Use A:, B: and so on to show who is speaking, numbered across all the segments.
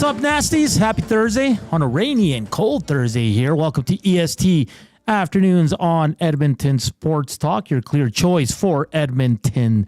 A: What's up, nasties? Happy Thursday on a rainy and cold Thursday here. Welcome to EST Afternoons on Edmonton Sports Talk, your clear choice for Edmonton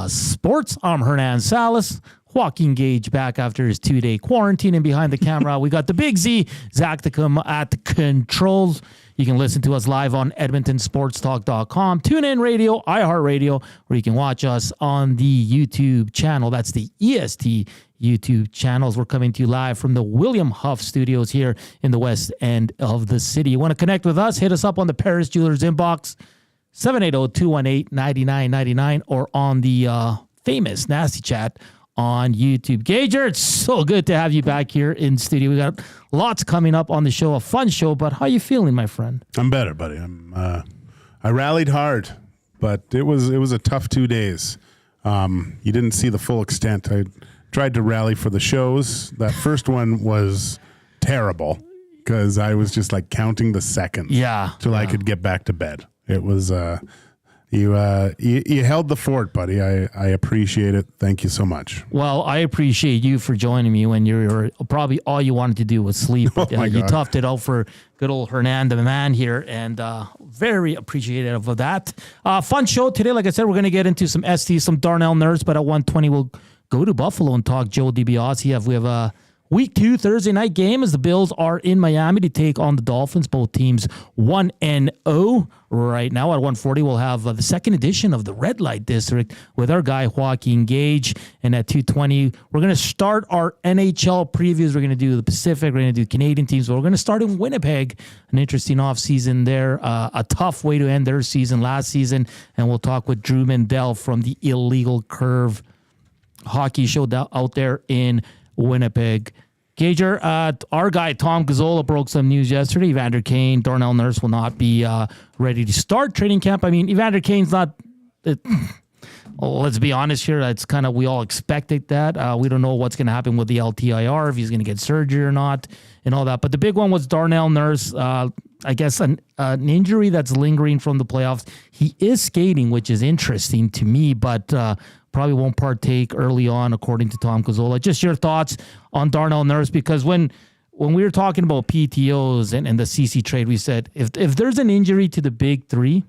A: sports. I'm Hernan Salas. Joaquin Gage back after his 2-day quarantine, and behind the camera, we got the big Z, Zachticum at the controls. You can listen to us live on EdmontonSportsTalk.com, TuneIn Radio, iHeartRadio, or you can watch us on the YouTube channel. That's the EST YouTube channels. We're coming to you live from the William Huff Studios here in the west end of the city. You want to connect with us? Hit us up on the Paris Jewelers inbox, 780-218-9999, or on the famous Nasty Chat on YouTube. Gager, it's so good to have you back here in studio. We got lots coming up on the show, a fun show, but how you feeling, my friend?
B: I'm better, buddy. I rallied hard, but it was a tough 2 days. You didn't see the full extent. I tried to rally for the shows. That first one was terrible because I was just like counting the seconds till I could get back to bed. It was you held the fort, buddy. I appreciate it. Thank you so much.
A: Well, I appreciate you for joining me when you're probably all you wanted to do was sleep.
B: Oh my God.
A: You toughed it out for good old Hernan, the man here, and very appreciative of that. Fun show today. Like I said, we're going to get into some ST, some Darnell Nurse, but at 1:20 we'll go to Buffalo and talk Joe DiBiase. We have a Week 2 Thursday night game as the Bills are in Miami to take on the Dolphins. Both teams 1-0 right now. At 1:40 we'll have the second edition of the Red Light District with our guy Joaquin Gage. And at 2:20 we're going to start our NHL previews. We're going to do the Pacific. We're going to do Canadian teams. But we're going to start in Winnipeg. An interesting offseason there. A tough way to end their season last season. And we'll talk with Drew Mindell from the Illegal Curve hockey show out there in Winnipeg. Gager, our guy Tom Gazzola broke some news yesterday. Evander Kane, Darnell Nurse will not be ready to start training camp. I mean, Evander Kane's not... let's be honest here. That's kind of... We all expected that. We don't know what's going to happen with the LTIR, if he's going to get surgery or not, and all that. But the big one was Darnell Nurse. I guess an injury that's lingering from the playoffs. He is skating, which is interesting to me, but... probably won't partake early on, according to Tom Gazzola. Just your thoughts on Darnell Nurse, because when we were talking about PTOs and the CC trade, we said if there's an injury to the big three,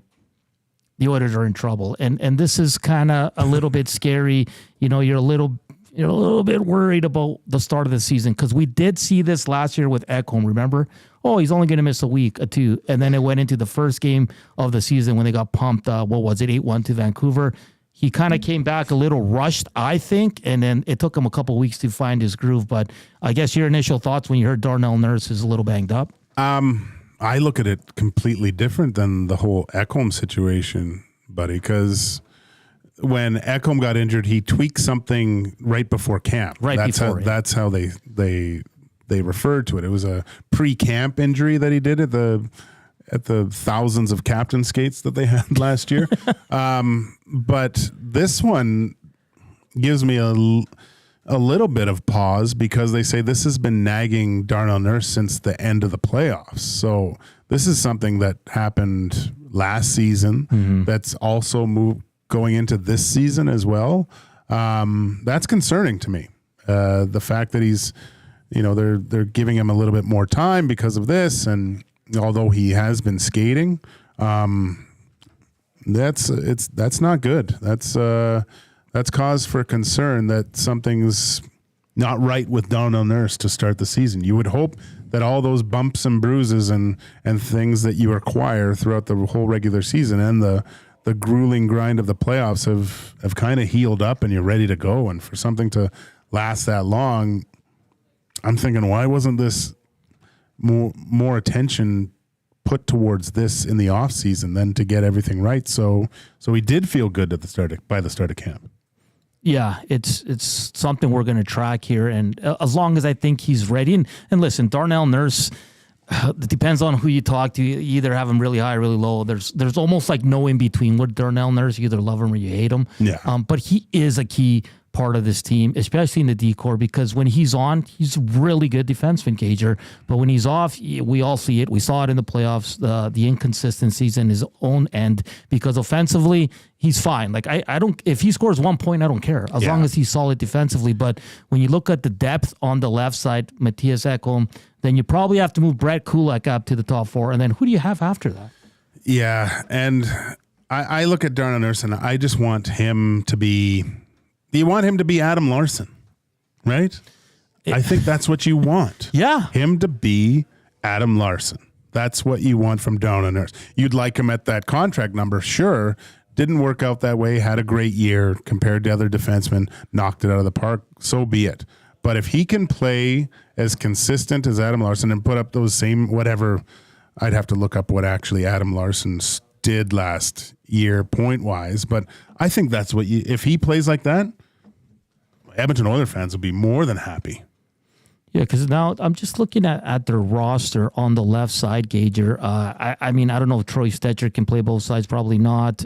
A: the Oilers are in trouble. And this is kind of a little bit scary. You know, you're a little bit worried about the start of the season, because we did see this last year with Achane, remember? Oh, he's only going to miss a week or two. And then it went into the first game of the season when they got pumped, 8-1 to Vancouver. He kind of came back a little rushed, I think, and then it took him a couple weeks to find his groove. But I guess your initial thoughts when you heard Darnell Nurse is a little banged up.
B: I look at it completely different than the whole Ekholm situation, buddy, because when Ekholm got injured, he tweaked something right before camp. That's how they referred to it. It was a pre-camp injury that he did at the thousands of captain skates that they had last year. But this one gives me a little bit of pause, because they say this has been nagging Darnell Nurse since the end of the playoffs. So this is something that happened last season that's also going into this season as well. That's concerning to me. The fact that he's, they're giving him a little bit more time because of this, and although he has been skating, that's not good. That's cause for concern that something's not right with Darnell Nurse to start the season. You would hope that all those bumps and bruises and things that you acquire throughout the whole regular season and the grueling grind of the playoffs have kind of healed up and you're ready to go. And for something to last that long, I'm thinking, why wasn't this more attention put towards this in the off season than to get everything right? So he did feel good by the start of camp.
A: Yeah, it's something we're going to track here, and as long as I think he's ready. And listen, Darnell Nurse, it depends on who you talk to. You either have him really high or really low. There's almost like no in between with Darnell Nurse. You either love him or you hate him.
B: Yeah.
A: But he is a key part of this team, especially in the D-core, because when he's on, he's a really good defenseman, Gager. But when he's off, we all see it. We saw it in the playoffs, the inconsistencies in his own end, because offensively, he's fine. Like, I don't, if he scores 1 point, I don't care, as long as he's solid defensively. But when you look at the depth on the left side, Matthias Ekholm, then you probably have to move Brett Kulak up to the top 4. And then who do you have after that?
B: Yeah, and I look at Darnell Nurse, and I just want him to be... You want him to be Adam Larson, right? I think that's what you want.
A: Yeah.
B: Him to be Adam Larson. That's what you want from Darnell Nurse. You'd like him at that contract number, sure. Didn't work out that way. Had a great year compared to other defensemen. Knocked it out of the park. So be it. But if he can play as consistent as Adam Larson and put up those same whatever, I'd have to look up what actually Adam Larson did last year point-wise. But I think that's what if he plays like that, Edmonton Oilers fans will be more than happy.
A: Yeah, because now I'm just looking at their roster on the left side, Gager. I mean, I don't know if Troy Stetcher can play both sides. Probably not.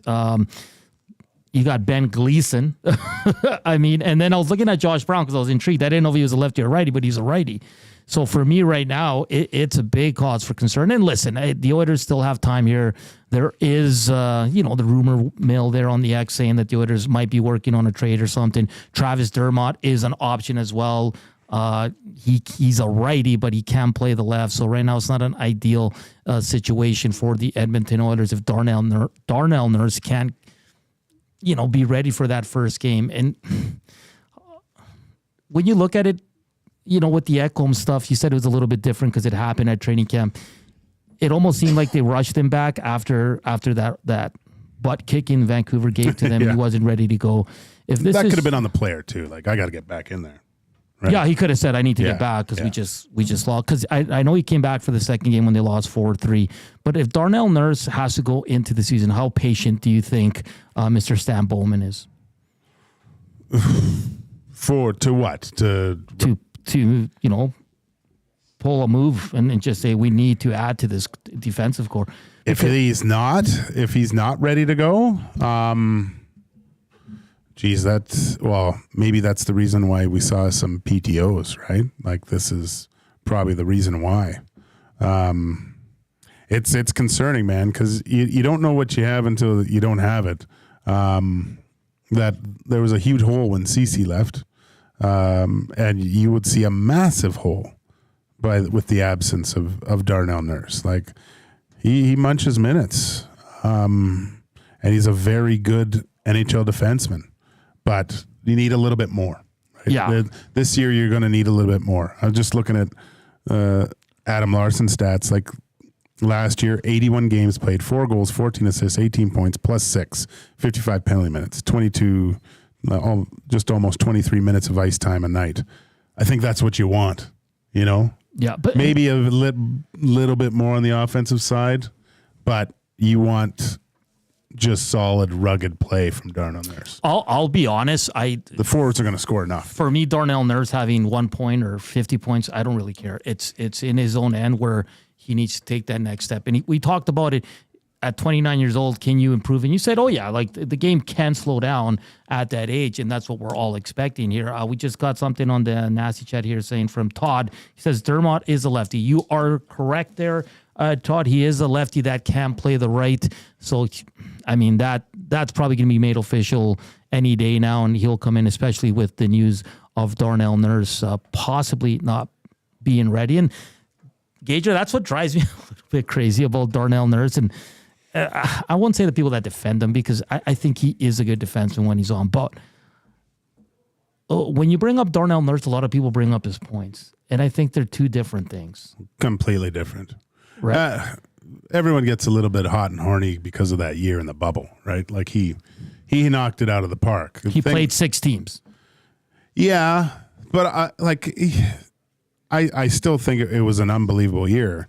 A: You got Ben Gleason. I mean, and then I was looking at Josh Brown because I was intrigued. I didn't know if he was a lefty or righty, but he's a righty. So for me right now, it's a big cause for concern. And listen, the Oilers still have time here. There is, the rumor mill there on the X saying that the Oilers might be working on a trade or something. Travis Dermott is an option as well. He's a righty, but he can play the left. So right now it's not an ideal situation for the Edmonton Oilers if Darnell Nurse can't, be ready for that first game. And when you look at it, with the Ekholm stuff, you said it was a little bit different because it happened at training camp. It almost seemed like they rushed him back after that butt kicking Vancouver gave to them. Yeah. He wasn't ready to go. If this
B: could have been on the player too. Like, I got to get back in there.
A: Right? Yeah, he could have said, "I need to get back," because we just lost. Because I know he came back for the second game when they lost 4-3. But if Darnell Nurse has to go into the season, how patient do you think Mr. Stan Bowman is?
B: To what?
A: To pull a move and just say we need to add to this defensive core.
B: If he's not ready to go, maybe that's the reason why we saw some PTOs, right? Like, this is probably the reason why. It's concerning, man, because you don't know what you have until you don't have it. That there was a huge hole when CeCe left. And you would see a massive hole with the absence of Darnell Nurse. Like, he munches minutes, and he's a very good NHL defenseman, but you need a little bit more. Right?
A: Yeah.
B: This year you're going to need a little bit more. I'm just looking at Adam Larson stats. Like, last year, 81 games played, 4 goals, 14 assists, 18 points, plus 6, 55 penalty minutes, 22. Just almost 23 minutes of ice time a night. I think that's what you want,
A: Yeah, but
B: maybe a little bit more on the offensive side, but you want just solid, rugged play from Darnell Nurse.
A: I'll be honest.
B: The forwards are going to score enough.
A: For me, Darnell Nurse having 1 point or 50 points, I don't really care. It's in his own end where he needs to take that next step. And we talked about it. At 29 years old, can you improve? And you said, oh, yeah, like the game can slow down at that age, and that's what we're all expecting here. We just got something on the nasty chat here saying from Todd. He says, Dermott is a lefty. You are correct there, Todd. He is a lefty that can play the right. So, I mean, that's probably going to be made official any day now, and he'll come in, especially with the news of Darnell Nurse possibly not being ready. And, Gager, that's what drives me a little bit crazy about Darnell Nurse. And I won't say the people that defend him because I think he is a good defenseman when he's on. But when you bring up Darnell Nurse, a lot of people bring up his points. And I think they're two different things.
B: Completely different.
A: Right.
B: Everyone gets a little bit hot and horny because of that year in the bubble, right? Like he knocked it out of the park.
A: He played 6 teams.
B: Yeah, but I still think it was an unbelievable year.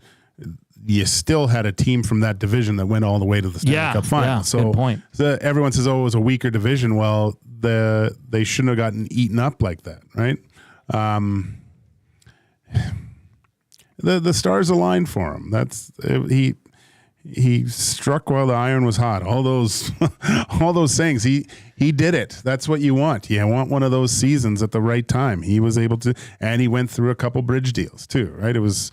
B: You still had a team from that division that went all the way to the Stanley Cup final.
A: Yeah,
B: so
A: good point.
B: Everyone says, "Oh, it was a weaker division." Well, they shouldn't have gotten eaten up like that, right? The stars aligned for him. he struck while the iron was hot. All those things. He did it. That's what you want. You want one of those seasons at the right time. He was able to, and he went through a couple bridge deals too, right? It was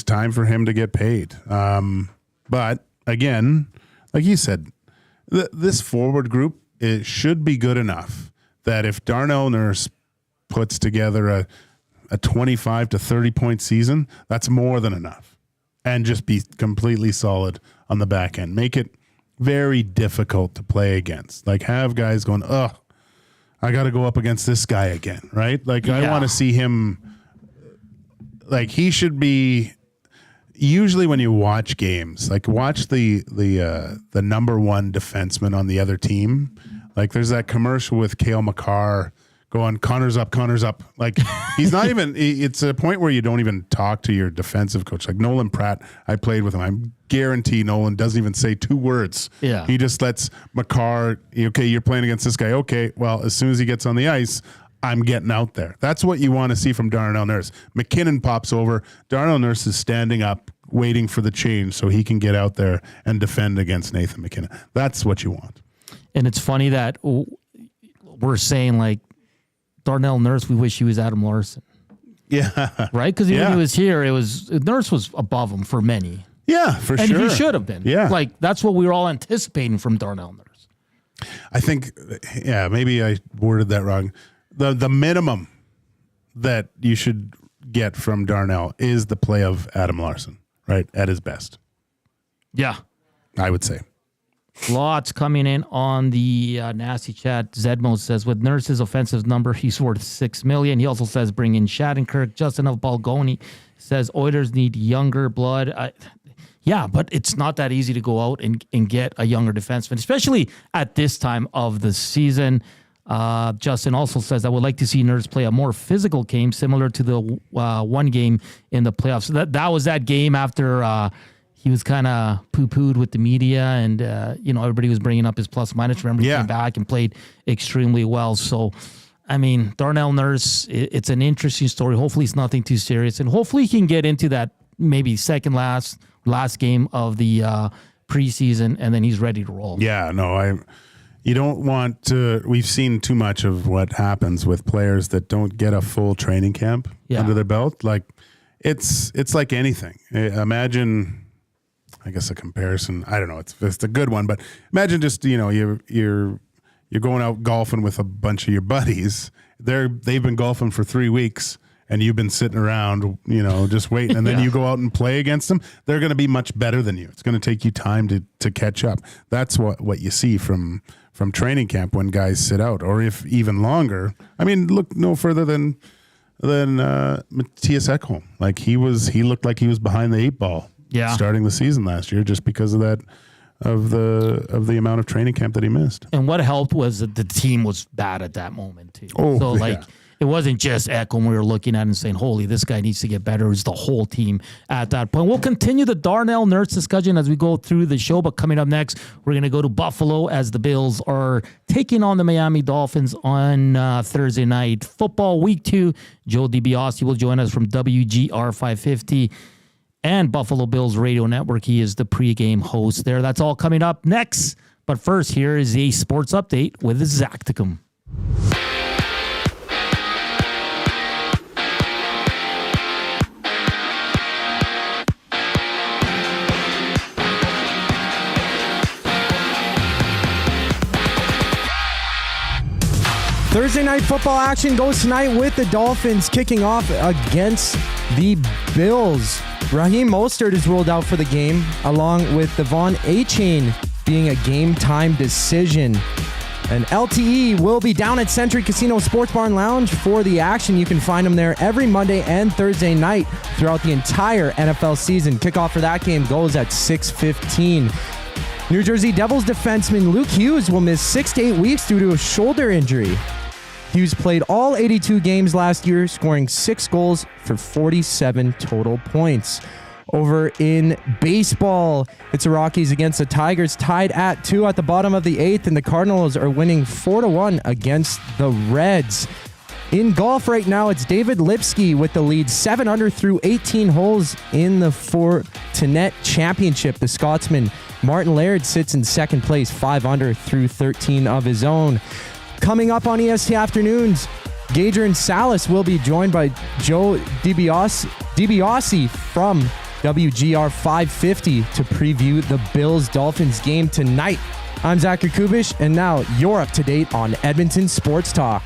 B: time for him to get paid. But again, like you said, this forward group, it should be good enough that if Darnell Nurse puts together a 25 to 30 point season, that's more than enough. And just be completely solid on the back end. Make it very difficult to play against. Like, have guys going, I got to go up against this guy again, right? Like, I want to see him, like, he should be, usually when you watch games, like, watch the number one defenseman on the other team. Like, there's that commercial with Cale Makar going, Connor's up. Like, he's not even, it's a point where you don't even talk to your defensive coach. Like Nolan Pratt, I played with him. I guarantee Nolan doesn't even say 2 words.
A: Yeah.
B: He just lets Makar, okay, you're playing against this guy. Okay, well, as soon as he gets on the ice, I'm getting out there. That's what you want to see from Darnell Nurse. McKinnon pops over. Darnell Nurse is standing up, waiting for the change so he can get out there and defend against Nathan McKinnon. That's what you want.
A: And it's funny that we're saying, like, Darnell Nurse, we wish he was Adam Larson.
B: Yeah.
A: Right? Because when he was here, Nurse was above him for many.
B: Yeah, for
A: and
B: sure.
A: And he should have been.
B: Yeah.
A: Like, that's what we were all anticipating from Darnell Nurse.
B: I think, maybe I worded that wrong. The minimum that you should get from Darnell is the play of Adam Larson, right? At his best.
A: Yeah.
B: I would say.
A: Lots coming in on the nasty chat. Zedmo says, with Nurse's offensive number, he's worth $6 million. He also says, bring in Shattenkirk. Justin of Balgoni says, Oilers need younger blood. But it's not that easy to go out and get a younger defenseman, especially at this time of the season. Justin also says, I would like to see Nurse play a more physical game, similar to the one game in the playoffs. So that was that game after he was kind of poo-pooed with the media, and everybody was bringing up his plus-minus. Remember, he came back and played extremely well. So, I mean, Darnell Nurse, it's an interesting story. Hopefully it's nothing too serious, and hopefully he can get into that maybe second last game of the preseason, and then he's ready to roll.
B: Yeah, no, you don't want to. We've seen too much of what happens with players that don't get a full training camp under their belt. Like, it's like anything. Imagine, I guess, a comparison. I don't know. It's a good one, but imagine just you're going out golfing with a bunch of your buddies. They've been golfing for 3 weeks, and you've been sitting around, just waiting. And then you go out and play against them. They're going to be much better than you. It's going to take you time to catch up. That's what you see from training camp when guys sit out, or if even longer. I mean, look no further than Matthias Ekholm. Like, he looked like he was behind the 8 ball. Yeah. Starting the season last year, just because of that, of the amount of training camp that he missed.
A: And what helped was that the team was bad at that moment too. It wasn't just Ekholm we were looking at and saying, holy, this guy needs to get better. It was the whole team at that point. We'll continue the Darnell Nurse discussion as we go through the show, but coming up next, we're going to go to Buffalo as the Bills are taking on the Miami Dolphins on Thursday night. Football Week 2, Joe DiBiase will join us from WGR 550 and Buffalo Bills Radio Network. He is the pregame host there. That's all coming up next. But first, here is a sports update with Zachticum.
C: Thursday night football action goes tonight with the Dolphins kicking off against the Bills. Raheem Mostert is ruled out for the game, along with Devon Achane being a game-time decision. And LTE will be down at Century Casino Sports Bar and Lounge for the action. You can find them there every Monday and Thursday night throughout the entire NFL season. Kickoff for that game goes at 6:15. New Jersey Devils defenseman Luke Hughes will miss 6 to 8 weeks due to a shoulder injury. Hughes played all 82 games last year, scoring 6 goals for 47 total points. Over in baseball, it's the Rockies against the Tigers, tied at 2 at the bottom of the 8th, and the Cardinals are winning 4-1 against the Reds. In golf right now, it's David Lipsky with the lead, 7 under through 18 holes in the Fortinet Championship. The Scotsman Martin Laird sits in second place, 5 under through 13 of his own. Coming up on EST Afternoons, Gager and Salas will be joined by Joe DiBiase from WGR 550 to preview the Bills-Dolphins game tonight. I'm Zachary Kubusch, and now you're up to date on Edmonton Sports Talk.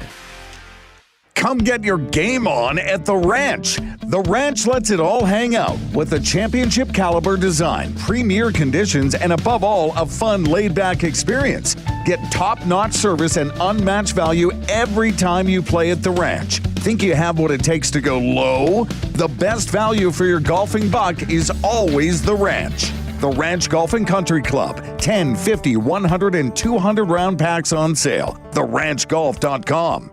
D: Come get your game on at The Ranch. The Ranch lets it all hang out with a championship caliber design, premier conditions, and above all, a fun laid-back experience. Get top-notch service and unmatched value every time you play at The Ranch. Think you have what it takes to go low? The best value for your golfing buck is always The Ranch. The Ranch Golf and Country Club. 10, 50, 100, and 200 round packs on sale. TheRanchGolf.com.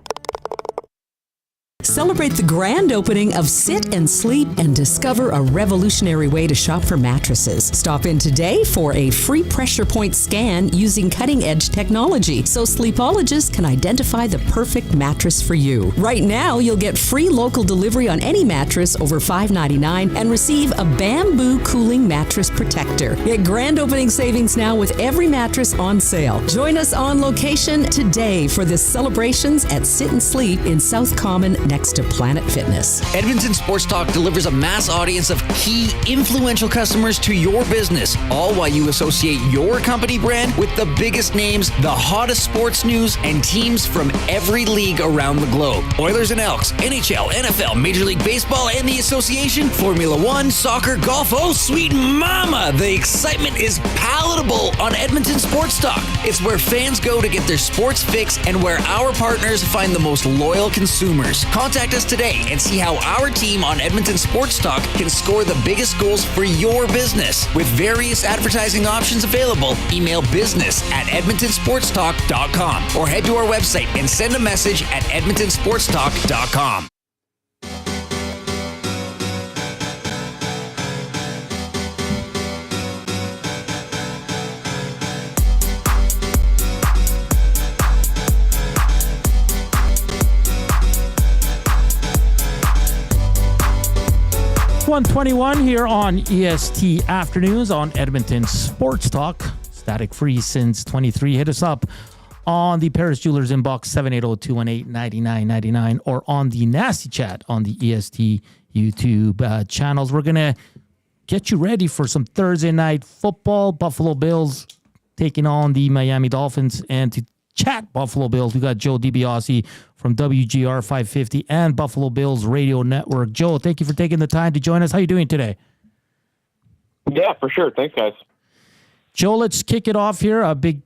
E: Celebrate the grand opening of Sit and Sleep and discover a revolutionary way to shop for mattresses. Stop in today for a free pressure point scan using cutting-edge technology so sleepologists can identify the perfect mattress for you. Right now, you'll get free local delivery on any mattress over $5.99 and receive a bamboo cooling mattress protector. Get grand opening savings now with every mattress on sale. Join us on location today for the celebrations at Sit and Sleep in South Common next to Planet Fitness.
F: Edmonton Sports Talk delivers a mass audience of key, influential customers to your business, all while you associate your company brand with the biggest names, the hottest sports news, and teams from every league around the globe. Oilers and Elks, NHL, NFL, Major League Baseball, and the association, Formula One, soccer, golf. Oh, sweet mama! The excitement is palatable on Edmonton Sports Talk. It's where fans go to get their sports fix and where our partners find the most loyal consumers. Contact us today and see how our team on Edmonton Sports Talk can score the biggest goals for your business. With various advertising options available, email business@edmontonsportstalk.com or head to our website and send a message at edmontonsportstalk.com.
A: .121 here on EST Afternoons on Edmonton Sports Talk. Static free since 23. Hit us up on the Paris Jewelers inbox 780-218-9999 or on the Nasty Chat on the EST YouTube channels. We're going to get you ready for some Thursday night football. Buffalo Bills taking on the Miami Dolphins. And to chat Buffalo Bills, we got Joe DiBiase from WGR 550 and Buffalo Bills Radio Network. Joe, thank you for taking the time to join us. How are you doing today?
G: Yeah, for sure. Thanks, guys.
A: Joe, let's kick it off here. A big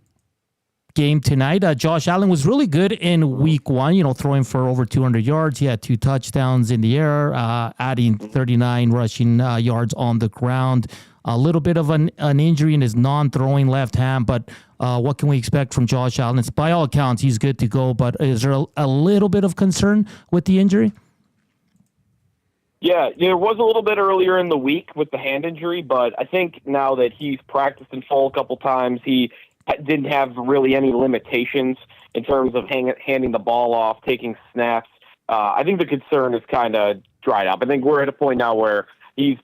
A: game tonight. Josh Allen was really good in week one, throwing for over 200 yards. He had 2 touchdowns in the air, adding 39 rushing yards on the ground. A little bit of an injury in his non-throwing left hand, but what can we expect from Josh Allen? It's, by all accounts, he's good to go, but is there a little bit of concern with the injury?
G: Yeah, there was a little bit earlier in the week with the hand injury, but I think now that he's practiced in full a couple times, he didn't have really any limitations in terms of handing the ball off, taking snaps. I think the concern is kind of dried up. I think we're at a point now where I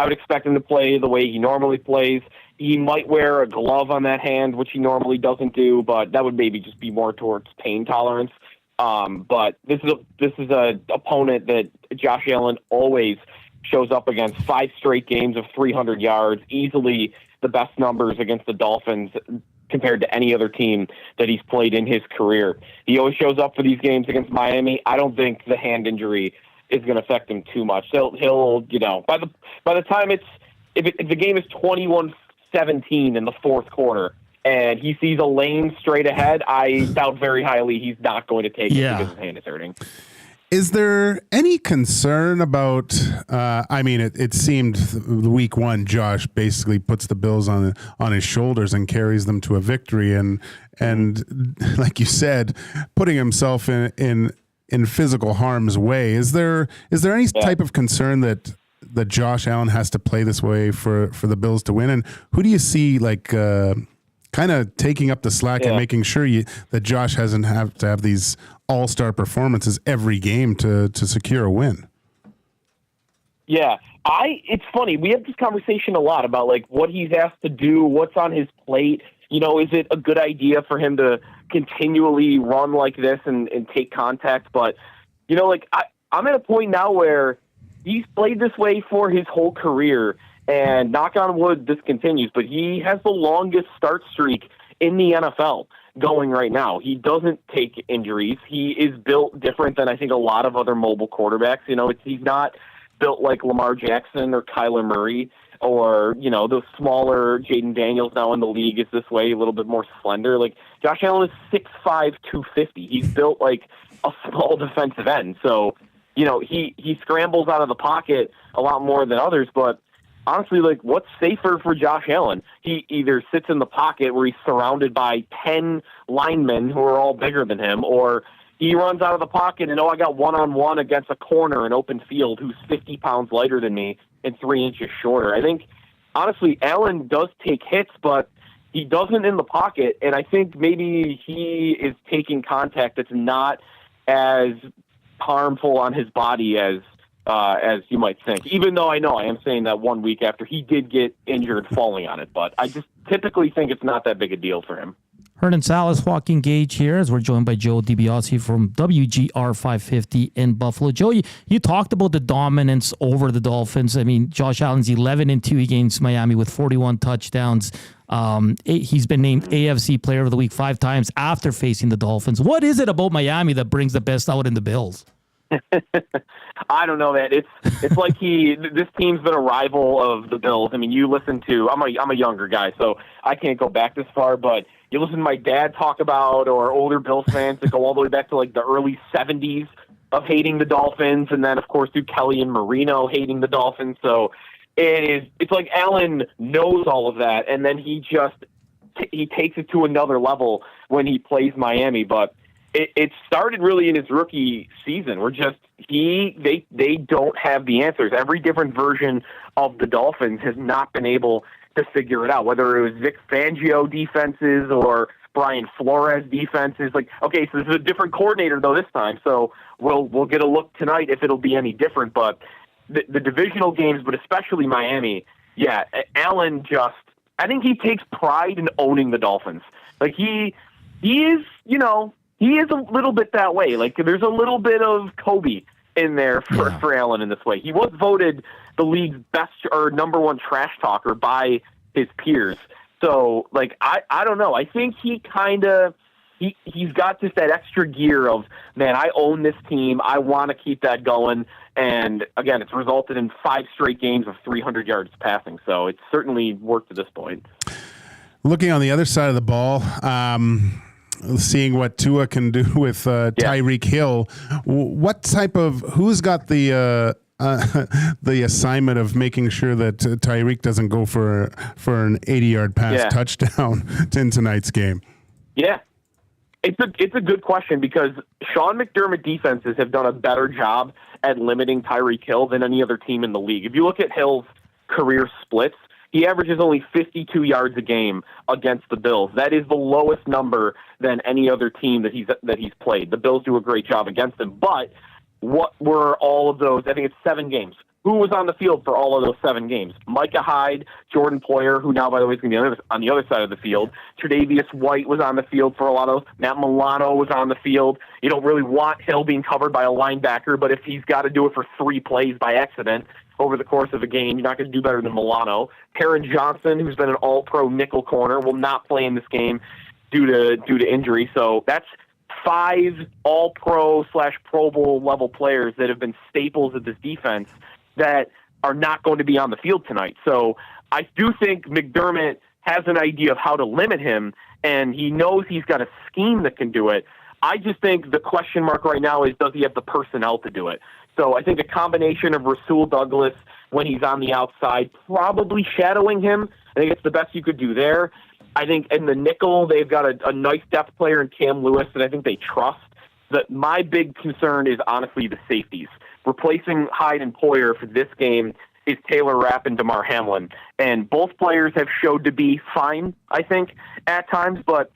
G: would expect him to play the way he normally plays. He might wear a glove on that hand, which he normally doesn't do, but that would maybe just be more towards pain tolerance. But this is a opponent that Josh Allen always shows up against. 5 straight games of 300 yards, easily the best numbers against the Dolphins compared to any other team that he's played in his career. He always shows up for these games against Miami. I don't think the hand injury is going to affect him too much. So he'll by the time if the game is 21-17 in the fourth quarter and he sees a lane straight ahead, I doubt very highly he's not going to take it because his hand is hurting.
B: Is there any concern about, it seemed week one, Josh basically puts the Bills on his shoulders and carries them to a victory. And like you said, putting himself in physical harm's way. Is there any type of concern that Josh Allen has to play this way for the Bills to win? And who do you see kind of taking up the slack and making sure that Josh hasn't have to have these all-star performances every game to secure a win.
G: Yeah, it's funny. We have this conversation a lot about like what he's asked to do, what's on his plate. You know, is it a good idea for him to continually run like this and take contact? But, you know, like I'm at a point now where he's played this way for his whole career, and knock on wood, this continues, but he has the longest start streak in the NFL going right now. He doesn't take injuries. He is built different than I think a lot of other mobile quarterbacks. You know, he's not built like Lamar Jackson or Kyler Murray or, you know, those smaller Jaden Daniels now in the league is this way, a little bit more slender. Like Josh Allen is 6'5", 250. He's built like a small defensive end. So, you know, he scrambles out of the pocket a lot more than others, but honestly, like, what's safer for Josh Allen? He either sits in the pocket where he's surrounded by 10 linemen who are all bigger than him, or he runs out of the pocket and, I got one-on-one against a corner in open field who's 50 pounds lighter than me and 3 inches shorter. I think, honestly, Allen does take hits, but he doesn't in the pocket, and I think maybe he is taking contact that's not as harmful on his body as you might think, even though I know I am saying that 1 week after he did get injured falling on it, but I just typically think it's not that big a deal for him.
A: Hernan Salas, Joaquin Gage here, as we're joined by Joe DiBiase from WGR 550 in Buffalo. Joe, you talked about the dominance over the Dolphins. I mean, Josh Allen's 11-2 against Miami with 41 touchdowns. He's been named AFC Player of the Week 5 times after facing the Dolphins. What is it about Miami that brings the best out in the Bills?
G: I don't know, man. It's like this team's been a rival of the Bills. I mean, you listen to I'm a younger guy, so I can't go back this far, but you listen to my dad talk about, or older Bills fans that go all the way back to like the early 70s of hating the Dolphins, and then of course through Kelly and Marino hating the Dolphins. So it's like Allen knows all of that, and then he takes it to another level when he plays Miami. But it started really in his rookie season. They don't have the answers. Every different version of the Dolphins has not been able to figure it out, whether it was Vic Fangio defenses or Brian Flores defenses. Like, okay, so this is a different coordinator though this time, so we'll get a look tonight if it'll be any different. But the divisional games, but especially Miami, yeah, Allen I think he takes pride in owning the Dolphins. Like he is, you know, he is a little bit that way. Like there's a little bit of Kobe in there for Allen in this way. He was voted the league's best or number one trash talker by his peers. So like I don't know. I think he kind of he's got just that extra gear of, man, I own this team. I want to keep that going. And again, it's resulted in 5 straight games of 300 yards passing. So it's certainly worked to this point.
B: Looking on the other side of the ball, seeing what Tua can do with Tyreek Hill, who's got the assignment of making sure that Tyreek doesn't go for an 80-yard pass touchdown in tonight's game? Yeah,
G: it's a good question, because Sean McDermott defenses have done a better job at limiting Tyreek Hill than any other team in the league. If you look at Hill's career splits, he averages only 52 yards a game against the Bills. That is the lowest number than any other team that he's played. The Bills do a great job against him. But what were all of those? I think it's 7 games. Who was on the field for all of those 7 games? Micah Hyde, Jordan Poyer, who now, by the way, is going to be on the other side of the field. Tre'Davious White was on the field for a lot of those. Matt Milano was on the field. You don't really want Hill being covered by a linebacker, but if he's got to do it for 3 plays by accident over the course of a game, you're not going to do better than Milano. Taron Johnson, who's been an all-pro nickel corner, will not play in this game due to injury. So that's 5 all-pro / Pro Bowl level players that have been staples of this defense that are not going to be on the field tonight. So I do think McDermott has an idea of how to limit him, and he knows he's got a scheme that can do it. I just think the question mark right now is, does he have the personnel to do it? So I think a combination of Rasul Douglas when he's on the outside, probably shadowing him, I think it's the best you could do there. I think in the nickel, they've got a nice depth player in Cam Lewis that I think they trust. My big concern is honestly the safeties. Replacing Hyde and Poyer for this game is Taylor Rapp and Damar Hamlin. And both players have showed to be fine, I think, at times, but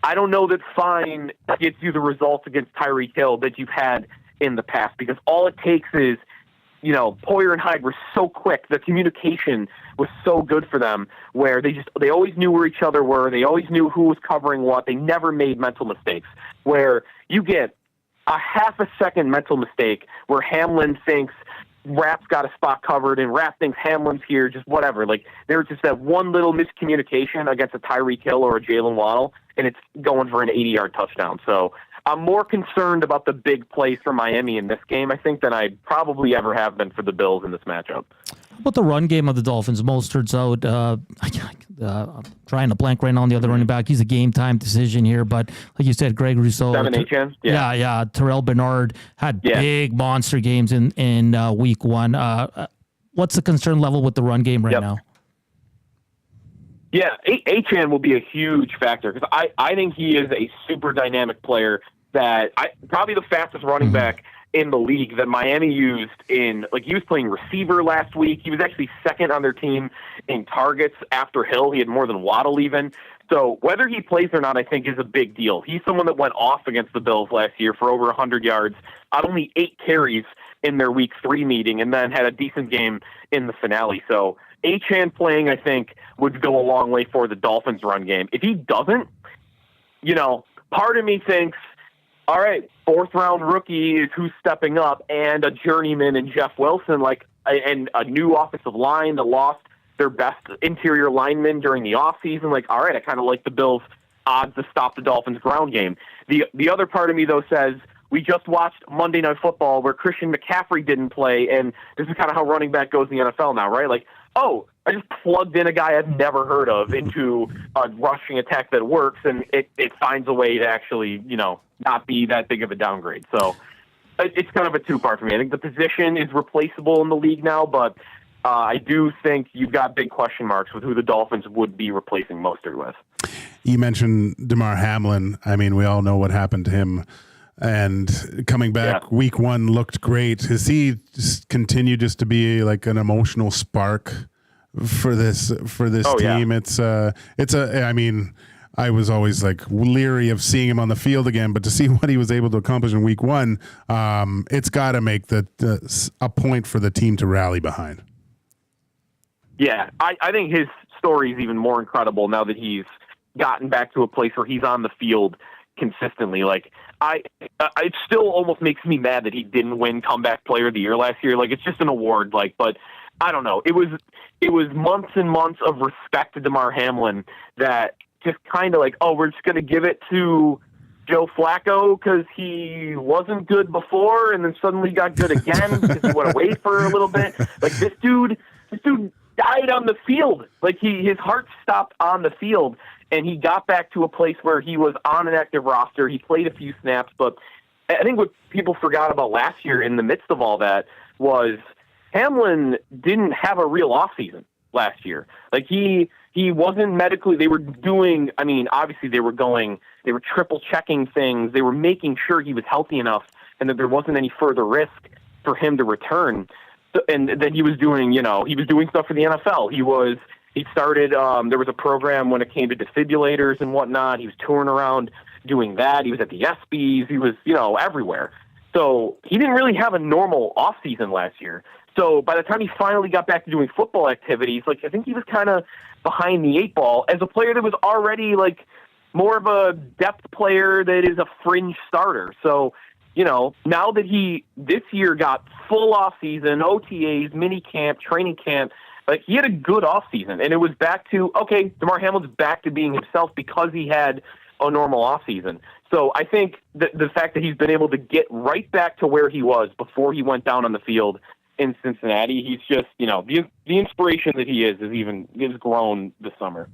G: I don't know that fine gets you the results against Tyreek Hill that you've had in the past, because all it takes is, Poyer and Hyde were so quick. The communication was so good for them, where they always knew where each other were. They always knew who was covering what. They never made mental mistakes, where you get a half a second mental mistake where Hamlin thinks Rapp's got a spot covered and Rapp thinks Hamlin's here, just whatever. Like, there's just that one little miscommunication against a Tyreek Hill or a Jalen Waddle, and it's going for an 80-yard touchdown. So I'm more concerned about the big plays for Miami in this game, I think, than I probably ever have been for the Bills in this matchup.
A: How about the run game of the Dolphins? Mostert's out. I'm trying to blank right now on the other running back. He's a game-time decision here, but like you said, Greg Rousseau.
G: 7 Achane?
A: Yeah. Terrell Bernard had big monster games in week one. What's the concern level with the run game right now?
G: Yeah, Achane will be a huge factor, because I think he is a super dynamic player that probably the fastest running back in the league that Miami used he was playing receiver last week. He was actually second on their team in targets after Hill. He had more than Waddle even. So whether he plays or not, I think, is a big deal. He's someone that went off against the Bills last year for over 100 yards on only 8 carries in their week 3 meeting, and then had a decent game in the finale. So Achane playing, I think, would go a long way for the Dolphins' run game. If he doesn't, part of me thinks, all right, 4th-round rookie is who's stepping up, and a journeyman in Jeff Wilson, and a new offensive line that lost their best interior lineman during the offseason. All right, I kind of like the Bills' odds to stop the Dolphins' ground game. The other part of me, though, says, we just watched Monday Night Football where Christian McCaffrey didn't play, and this is kind of how running back goes in the NFL now, right? I just plugged in a guy I've never heard of into a rushing attack that works, and it finds a way to actually, not be that big of a downgrade. So it's kind of a two-part for me. I think the position is replaceable in the league now, but I do think you've got big question marks with who the Dolphins would be replacing Mostert with.
B: You mentioned Damar Hamlin. I mean, we all know what happened to him. And coming back, week 1 looked great. Has he just continued just to be like an emotional spark for this team?
G: Yeah.
B: I mean, I was always leery of seeing him on the field again, but to see what he was able to accomplish in week 1, it's got to make a point for the team to rally behind.
G: Yeah, I think his story is even more incredible now that he's gotten back to a place where he's on the field consistently. It still almost makes me mad that he didn't win Comeback Player of the Year last year. It's just an award, but I don't know. It was months and months of respect to Damar Hamlin that just kind of we're just going to give it to Joe Flacco because he wasn't good before and then suddenly got good again because he went away for a little bit. This dude died on the field. His heart stopped on the field, and he got back to a place where he was on an active roster. He played a few snaps, but I think what people forgot about last year in the midst of all that was Hamlin didn't have a real offseason last year. He wasn't medically, they were doing, obviously they were triple checking things. They were making sure he was healthy enough and that there wasn't any further risk for him to return. And then he was doing, he was doing stuff for the NFL. He started, there was a program when it came to defibrillators and whatnot. He was touring around doing that. He was at the ESPYs. He was, everywhere. So he didn't really have a normal offseason last year. So by the time he finally got back to doing football activities, I think he was kind of behind the 8 ball as a player that was already more of a depth player that is a fringe starter. So, now that he this year got full offseason, OTAs, mini camp, training camp, he had a good offseason, and it was back to, okay, Damar Hamlin's back to being himself because he had a normal offseason. So I think the fact that he's been able to get right back to where he was before he went down on the field in Cincinnati, he's just, the inspiration that he is grown this summer.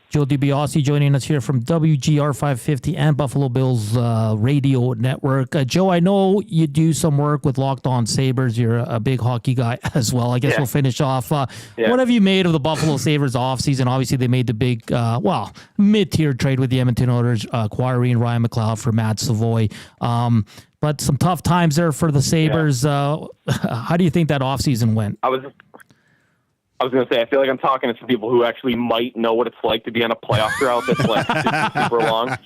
A: Joe DiBiase joining us here from WGR 550 and Buffalo Bills Radio Network. Joe, I know you do some work with Locked On Sabres. You're a big hockey guy as well. I guess we'll finish off. What have you made of the Buffalo Sabres offseason? Obviously, they made the big, mid-tier trade with the Edmonton Oilers, acquiring Ryan McLeod for Matt Savoy. But some tough times there for the Sabres. How do you think that offseason went?
G: I was I was going to say, I feel like I'm talking to some people who actually might know what it's like to be on a playoff drought that's like super long.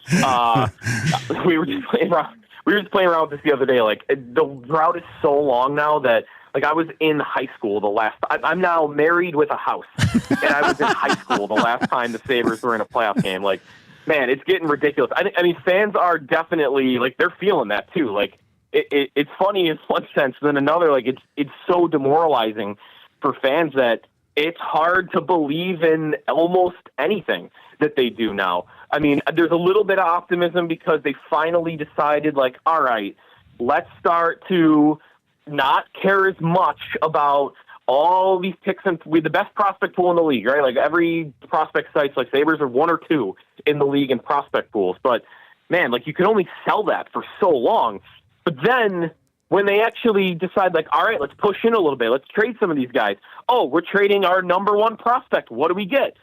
G: We were just playing around with this the other day. Like, the drought is so long now that, like, I was in high school I'm now married with a house, and I was in high school the last time the Sabres were in a playoff game. Like, man, it's getting ridiculous. I mean, fans are definitely, like, they're feeling that too. Like, it's funny in one sense, then another, like, it's so demoralizing for fans that it's hard to believe in almost anything that they do now. I mean, there's a little bit of optimism because they finally decided, like, all right, let's start to not care as much about all these picks and with the best prospect pool in the league, right? Like, every prospect site's like Sabres are 1 or 2 in the league in prospect pools. But man, like, you can only sell that for so long. But then when they actually decide, like, all right, let's push in a little bit, let's trade some of these guys. Oh, we're trading our number 1 prospect. What do we get?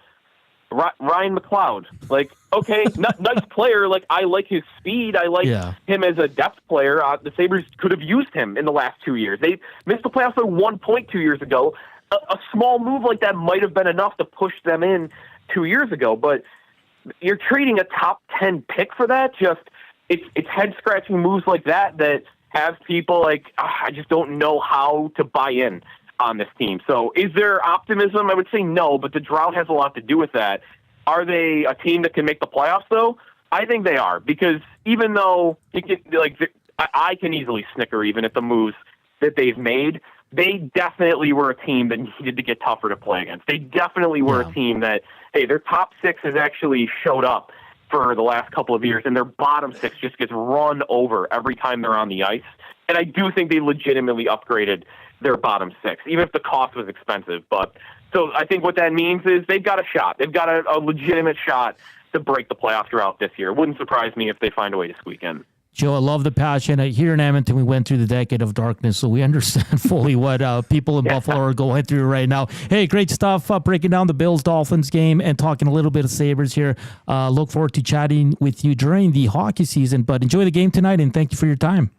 G: Ryan McLeod. Like, okay, nice player. Like, I like his speed. I like him as a depth player. The Sabres could have used him in the last 2 years. They missed the playoffs at 1 point 2 years ago. A small move like that might have been enough to push them in 2 years ago. But you're trading a top 10 pick for that. Just it's head scratching moves like that have people like, I just don't know how to buy in on this team. So is there optimism? I would say no, but the drought has a lot to do with that. Are they a team that can make the playoffs, though? I think they are, because even though I can easily snicker even at the moves that they've made, they definitely were a team that needed to get tougher to play against. They definitely were a team that, hey, their top 6 has actually showed up for the last couple of years, and their bottom 6 just gets run over every time they're on the ice. And I do think they legitimately upgraded their bottom 6, even if the cost was expensive. But so I think what that means is they've got a shot. They've got a legitimate shot to break the playoff drought this year. It wouldn't surprise me if they find a way to squeak in.
A: Joe, I love the passion. Here in Edmonton, we went through the decade of darkness, so we understand fully what people in Buffalo are going through right now. Hey, great stuff breaking down the Bills-Dolphins game and talking a little bit of Sabres here. Look forward to chatting with you during the hockey season, but enjoy the game tonight, and thank you for your time.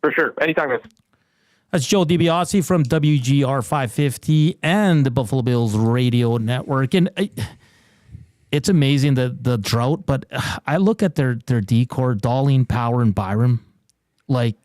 G: For sure. Anytime, guys.
A: That's Joe DiBiase from WGR 550 and the Buffalo Bills Radio Network. And it's amazing the drought, but I look at their decor, Darlene, Power, and Byram. Like,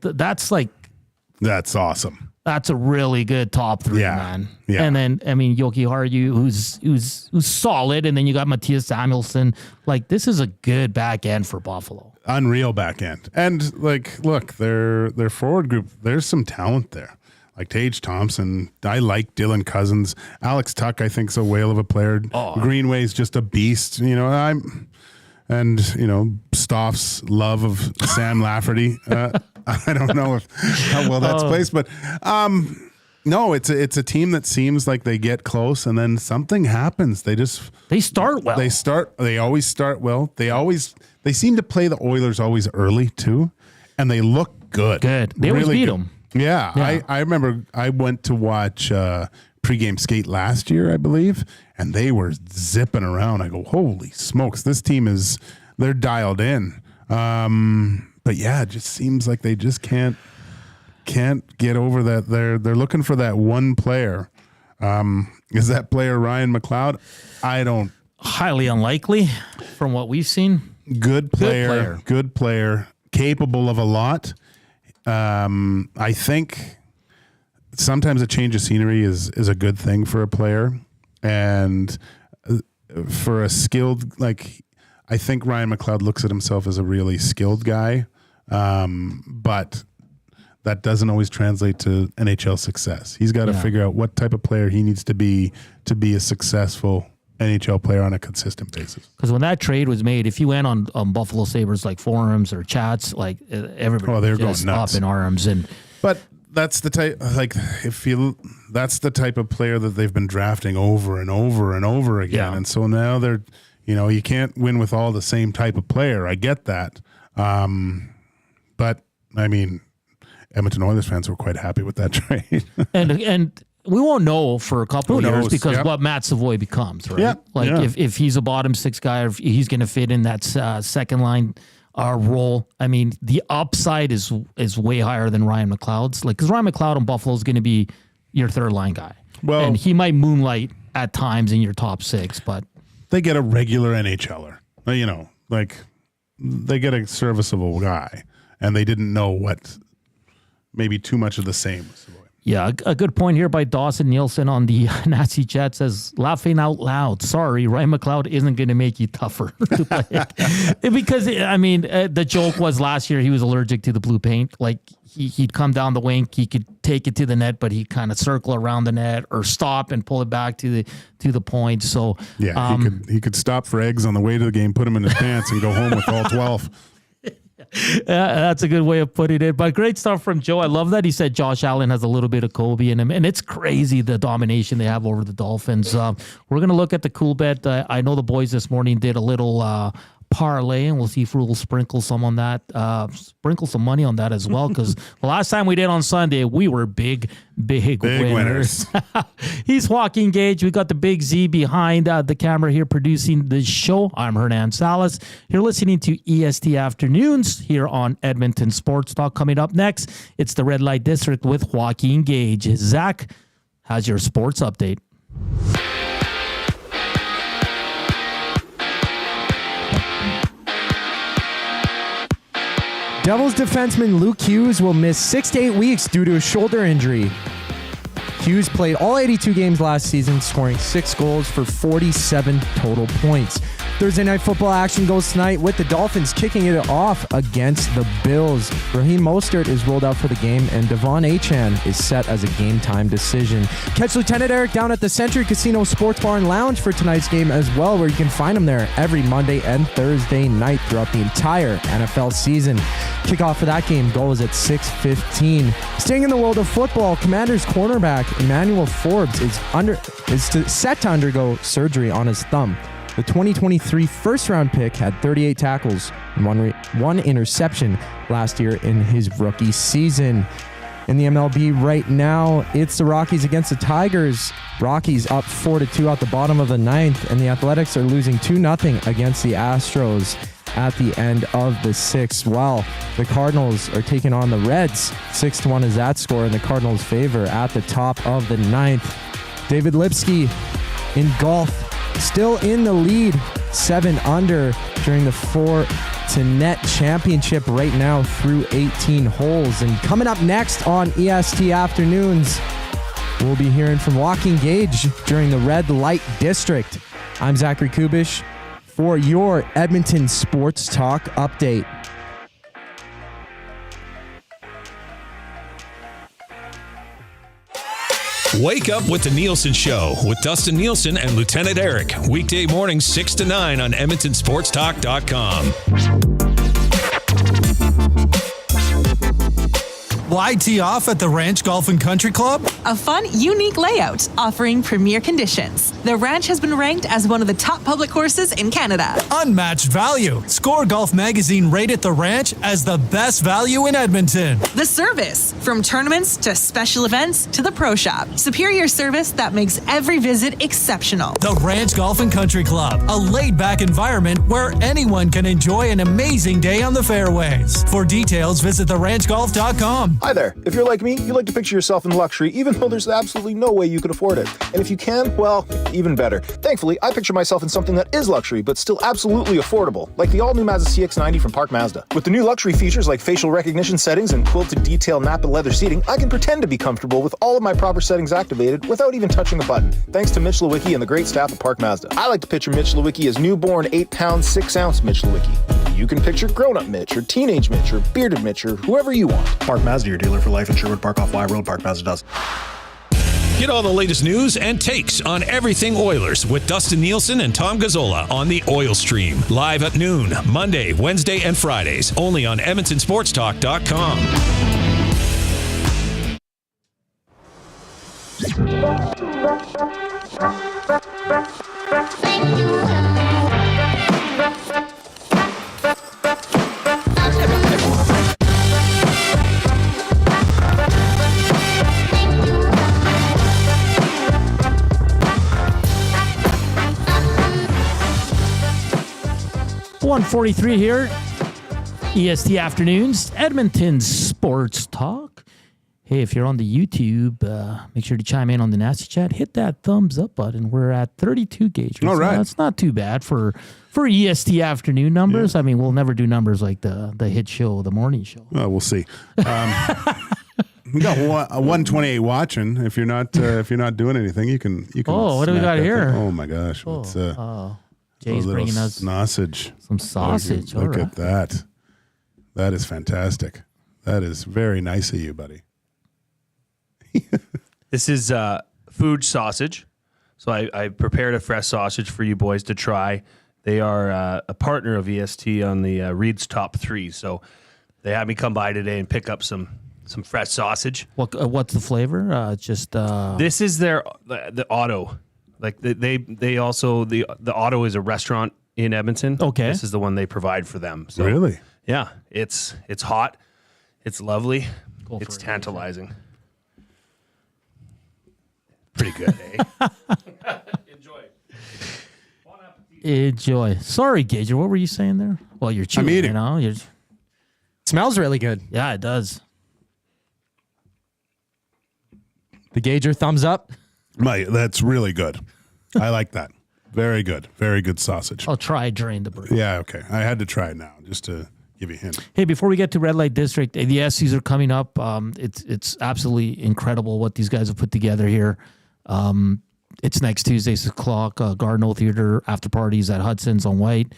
A: that's
B: awesome.
A: That's a really good top 3, man. Yeah. And then, I mean, Yoki Haru, who's solid, and then you got Matthias Samuelsson. Like, this is a good back end for Buffalo.
B: Unreal back end. And, like, look, their forward group, there's some talent there. Like Tage Thompson, I like Dylan Cousins. Alex Tuck, I think, is a whale of a player. Oh. Greenway's just a beast. Stoff's love of Sam Lafferty. I don't know how well that's placed, but no, it's a team that seems like they get close and then something happens. They start well. They always start well. They seem to play the Oilers always early too, and they look good.
A: They always beat them.
B: Yeah. I remember I went to watch pregame skate last year, I believe, and they were zipping around. I go, holy smokes, this team they're dialed in. But yeah, it just seems like they just can't get over that. They're looking for that one player. Is that player Ryan McLeod?
A: Highly unlikely from what we've seen.
B: Good player, capable of a lot. I think sometimes a change of scenery is a good thing for a player, and for a skilled, like, I think Ryan McLeod looks at himself as a really skilled guy, but that doesn't always translate to NHL success. He's got to figure out what type of player he needs to be a successful NHL player on a consistent basis.
A: Because when that trade was made, if you went on Buffalo Sabres like forums or chats, like everybody
B: they're
A: was just
B: going nuts.
A: up in arms.
B: But that's the type, like, that's the type of player that they've been drafting over and over and over again. Yeah. And so now they're, you can't win with all the same type of player. I get that. But I mean, Edmonton Oilers fans were quite happy with that trade.
A: and we won't know for a couple of years because what Matt Savoy becomes, right?
B: Yeah.
A: If he's a bottom 6 guy, or if he's going to fit in that second line role. I mean, the upside is way higher than Ryan McLeod's. Like, because Ryan McLeod on Buffalo is going to be your third line guy.
B: Well,
A: and he might moonlight at times in your top 6, but
B: they get a regular NHLer. You know, like they get a serviceable guy, and they didn't know what maybe too much of the same.
A: Yeah, a good point here by Dawson Nielsen on the Nazi chat says, laughing out loud. Sorry, Ryan McLeod isn't going to make you tougher to play. Because, I mean, the joke was last year he was allergic to the blue paint. Like, he'd come down the wing, he could take it to the net, but he'd kind of circle around the net or stop and pull it back to the point. So,
B: yeah, he could stop for eggs on the way to the game, put them in his pants, and go home with all 12.
A: That's a good way of putting it. But great stuff from Joe. I love that he said Josh Allen has a little bit of Kobe in him. And it's crazy the domination they have over the Dolphins. We're going to look at the cool bet. I know the boys this morning did a little parlay, and we'll see if we'll sprinkle some on that, sprinkle some money on that as well, because the last time we did on Sunday, we were big winners. He's Joaquin Gage. We got the big Z behind the camera here producing the show. I'm Hernan Salas. You're listening to EST Afternoons here on Edmonton Sports Talk. Coming up next, it's the Red Light District with Joaquin Gage. Zach has your sports update.
C: Devils defenseman Luke Hughes will miss 6 to 8 weeks due to a shoulder injury. Hughes played all 82 games last season, scoring 6 goals for 47 total points. Thursday night football action goes tonight with the Dolphins kicking it off against the Bills. Raheem Mostert is rolled out for the game, and Achane is set as a game-time decision. Catch Lieutenant Eric down at the Century Casino Sports Bar and Lounge for tonight's game as well, where you can find him there every Monday and Thursday night throughout the entire NFL season. Kickoff for that game goes at 6:15. Staying in the world of football, Commanders cornerback Emmanuel Forbes is set to undergo surgery on his thumb. The 2023 first-round pick had 38 tackles and one interception last year in his rookie season. In the MLB right now, it's the Rockies against the Tigers. Rockies up 4-2 at the bottom of the ninth, and the Athletics are losing 2-0 against the Astros at the end of the sixth. While the Cardinals are taking on the Reds. 6-1 is that score in the Cardinals' favor at the top of the ninth. David Lipsky in golf, still in the lead, 7 under during the 4-net championship right now through 18 holes. And coming up next on EST Afternoons, we'll be hearing from Joaquin Gage during the Red Light District. I'm Zachary Kubusch for your Edmonton Sports Talk update.
H: Wake up with the Nielsen Show with Dustin Nielsen and Lieutenant Eric. Weekday mornings 6 to 9 on EdmontonSportsTalk.com.
I: Why tee off at the Ranch Golf and Country Club?
J: A fun, unique layout offering premier conditions. The Ranch has been ranked as one of the top public courses in Canada.
I: Unmatched value. Score Golf Magazine rated the Ranch as the best value in Edmonton.
J: The service, from tournaments to special events to the pro shop. Superior service that makes every visit exceptional.
I: The Ranch Golf and Country Club, a laid-back environment where anyone can enjoy an amazing day on the fairways. For details, visit theranchgolf.com.
K: Hi there. If you're like me, you like to picture yourself in luxury, even though there's absolutely no way you could afford it. And if you can, well, even better. Thankfully, I picture myself in something that is luxury, but still absolutely affordable, like the all-new Mazda CX-90 from Park Mazda. With the new luxury features like facial recognition settings and quilted detail Napa leather seating, I can pretend to be comfortable with all of my proper settings activated without even touching a button, thanks to Mitch Lewicki and the great staff at Park Mazda. I like to picture Mitch Lewicki as newborn 8-pound, 6-ounce Mitch Lewicki. You can picture grown-up Mitch, or teenage Mitch, or bearded Mitch, or whoever you want.
L: Park Mazda, your dealer for life in Sherwood Park off Y Road. Park Mazda does.
H: Get all the latest news and takes on everything Oilers with Dustin Nielsen and Tom Gazzola on the Oil Stream. Live at noon, Monday, Wednesday, and Fridays. Only on EdmontonSportsTalk.com.
A: .143 here, EST Afternoons, Edmonton Sports Talk. Hey, if you're on the YouTube, make sure to chime in on the Nasty Chat. Hit that thumbs up button. We're at 32 Gagers.
B: All right.
A: So that's not too bad for EST afternoon numbers. Yeah. I mean, we'll never do numbers like the hit show, the morning show.
B: Well, we'll see. We got 128 watching. If you're not doing anything, you can.
A: Oh, what do we got here?
B: Oh my gosh! What's
A: Jay's bringing us
B: sausage.
A: Some sausage.
B: Look at that. That is fantastic. That is very nice of you, buddy.
M: This is food sausage. So I prepared a fresh sausage for you boys to try. They are a partner of EST on the Reed's Top 3. So they had me come by today and pick up some fresh sausage.
A: What's the flavor?
M: This is the Auto. Like they also the Auto is a restaurant in Edmonton.
A: Okay.
M: This is the one they provide for them. So,
B: really?
M: Yeah. It's hot. It's lovely. It's tantalizing. Pretty good, eh?
A: Enjoy. Sorry, Gager. What were you saying there? Well, you're chewing.
B: I'm eating.
C: Smells really good.
A: Yeah, it does.
C: The Gager thumbs up.
B: That's really good. I like that. Very good. Very good sausage.
A: I'll try during the break.
B: Yeah, okay. I had to try it now just to give you a hint.
A: Hey, before we get to Red Light District, the SCs are coming up. It's absolutely incredible what these guys have put together here. It's next Tuesday, 6 o'clock, Gardner Theater after parties at Hudson's on White.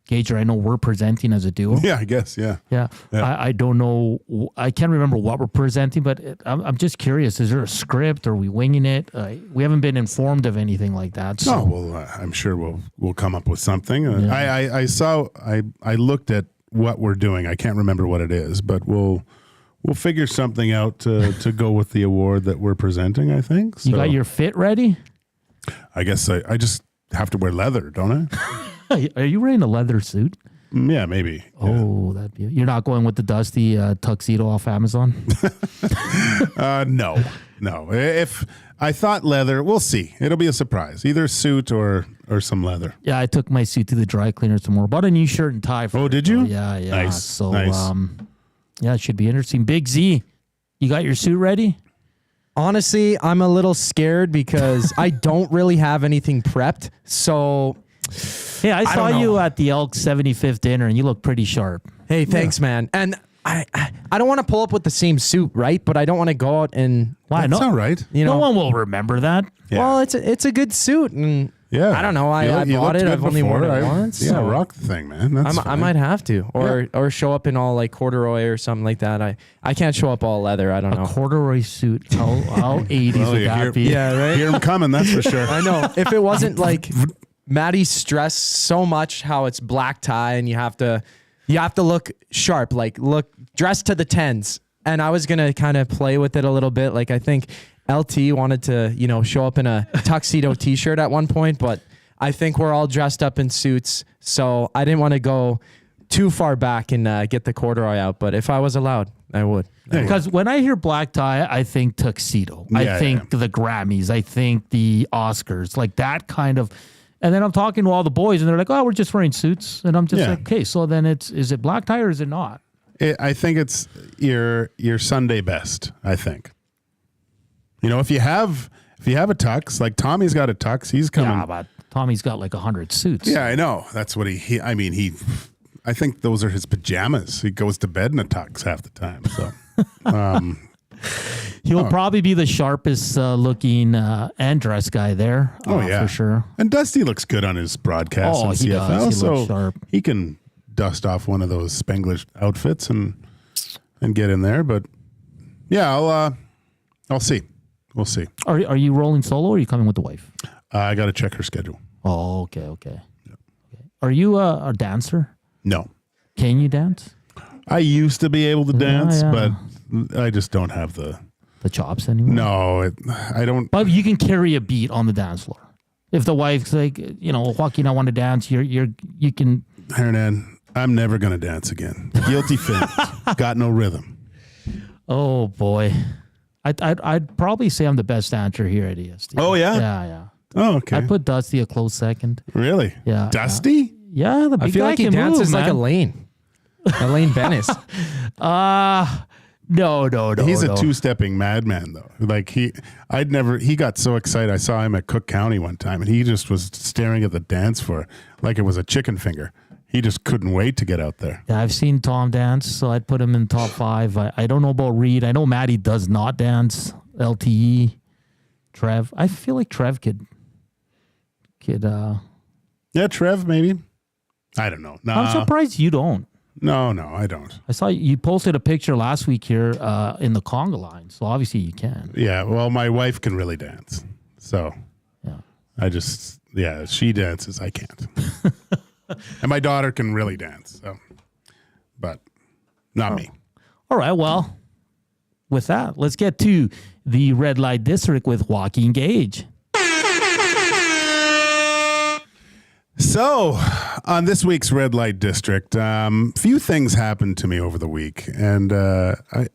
A: Gager, I know we're presenting as a duo.
B: Yeah, I guess, yeah.
A: Yeah. I don't know. I can't remember what we're presenting, but I'm just curious. Is there a script? Are we winging it? We haven't been informed of anything like that. So.
B: No, well, I'm sure we'll come up with something. I looked at what we're doing. I can't remember what it is, but we'll figure something out to go with the award that we're presenting, I think. So,
A: you got your fit ready?
B: I guess I just have to wear leather, don't I?
A: Are you wearing a leather suit?
B: Yeah, maybe.
A: Oh, that'd be. You're not going with the dusty tuxedo off Amazon?
B: No. If I thought leather, we'll see. It'll be a surprise. Either suit or some leather.
A: Yeah, I took my suit to the dry cleaner tomorrow. Bought a new shirt and tie.
B: Did you?
A: Yeah.
B: Nice.
A: So,
B: nice.
A: Yeah, it should be interesting. Big Z, you got your suit ready?
C: Honestly, I'm a little scared because I don't really have anything prepped. So,
A: hey, I saw you at the Elk 75th dinner, and you look pretty sharp.
C: Hey, thanks, man. And I don't want to pull up with the same suit, right? But I don't want to go out and
A: why?
B: That's all right.
A: No one will remember that.
C: Yeah. Well, it's a good suit, and I don't know. I bought it. I've only worn it once.
B: Yeah, so rock the thing, man.
C: I might have to, or show up in all like corduroy or something like that. I can't show up all leather. I don't know.
A: A corduroy suit. How 80s would that be?
C: Yeah, right.
B: Hear him coming. That's for sure.
C: I know. If it wasn't like Maddie stressed so much how it's black tie and you have to look sharp, like look dressed to the tens. And I was gonna kind of play with it a little bit. Like I think LT wanted to, show up in a tuxedo t-shirt at one point, but I think we're all dressed up in suits. So I didn't want to go too far back and get the corduroy out. But if I was allowed, I would.
A: Because when I hear black tie, I think tuxedo. I think the Grammys. I think the Oscars. Like that kind of. And then I'm talking to all the boys, and they're like, "Oh, we're just wearing suits." And I'm just like, "Okay, so then is it black tie or is it not?"
B: I think it's your Sunday best. I think. If you have a tux, like Tommy's got a tux, he's coming.
A: Yeah, but Tommy's got like 100 suits.
B: Yeah, I know. That's what I think those are his pajamas. He goes to bed in a tux half the time. So.
A: He'll probably be the sharpest looking and dress guy there. For sure.
B: And Dusty looks good on his broadcast on CFL.
A: Does. He looks sharp.
B: He can dust off one of those Spanglish outfits and get in there. But yeah, I'll see. We'll see.
A: Are you rolling solo or are you coming with the wife?
B: I got to check her schedule.
A: Oh, okay. Okay. Are you a dancer?
B: No.
A: Can you dance?
B: I used to be able to dance, but I just don't have the
A: chops anymore.
B: No, I don't.
A: But you can carry a beat on the dance floor. If the wife's like, Joaquin, I want to dance, you can.
B: Hernan, I'm never gonna dance again. Guilty feelings. Got no rhythm.
A: Oh boy, I'd probably say I'm the best dancer here at EST.
B: Oh yeah,
A: yeah.
B: Oh okay.
A: I put Dusty a close second.
B: Really?
A: Yeah.
B: Dusty?
A: Yeah, the big
C: I feel
A: guy
C: like he
A: can
C: dances
A: move,
C: like
A: man.
C: Elaine Bennis.
A: No.
B: He's a two-stepping madman, though. Like he got so excited. I saw him at Cook County one time, and he just was staring at the dance floor like it was a chicken finger. He just couldn't wait to get out there.
A: Yeah, I've seen Tom dance, so I'd put him in top 5. I don't know about Reed. I know Maddie does not dance. LTE, Trev. I feel like Trev could.
B: Yeah, Trev maybe. I don't know. No,
A: I'm surprised you don't.
B: No, I don't.
A: I saw you posted a picture last week here in the conga line, so obviously you can.
B: Yeah, well, my wife can really dance, so
A: yeah.
B: She dances, I can't, and my daughter can really dance, so, but not me.
A: All right, well, with that, let's get to the red light district with Joaquin Gage.
B: So, on this week's Red Light District, few things happened to me over the week, and I'm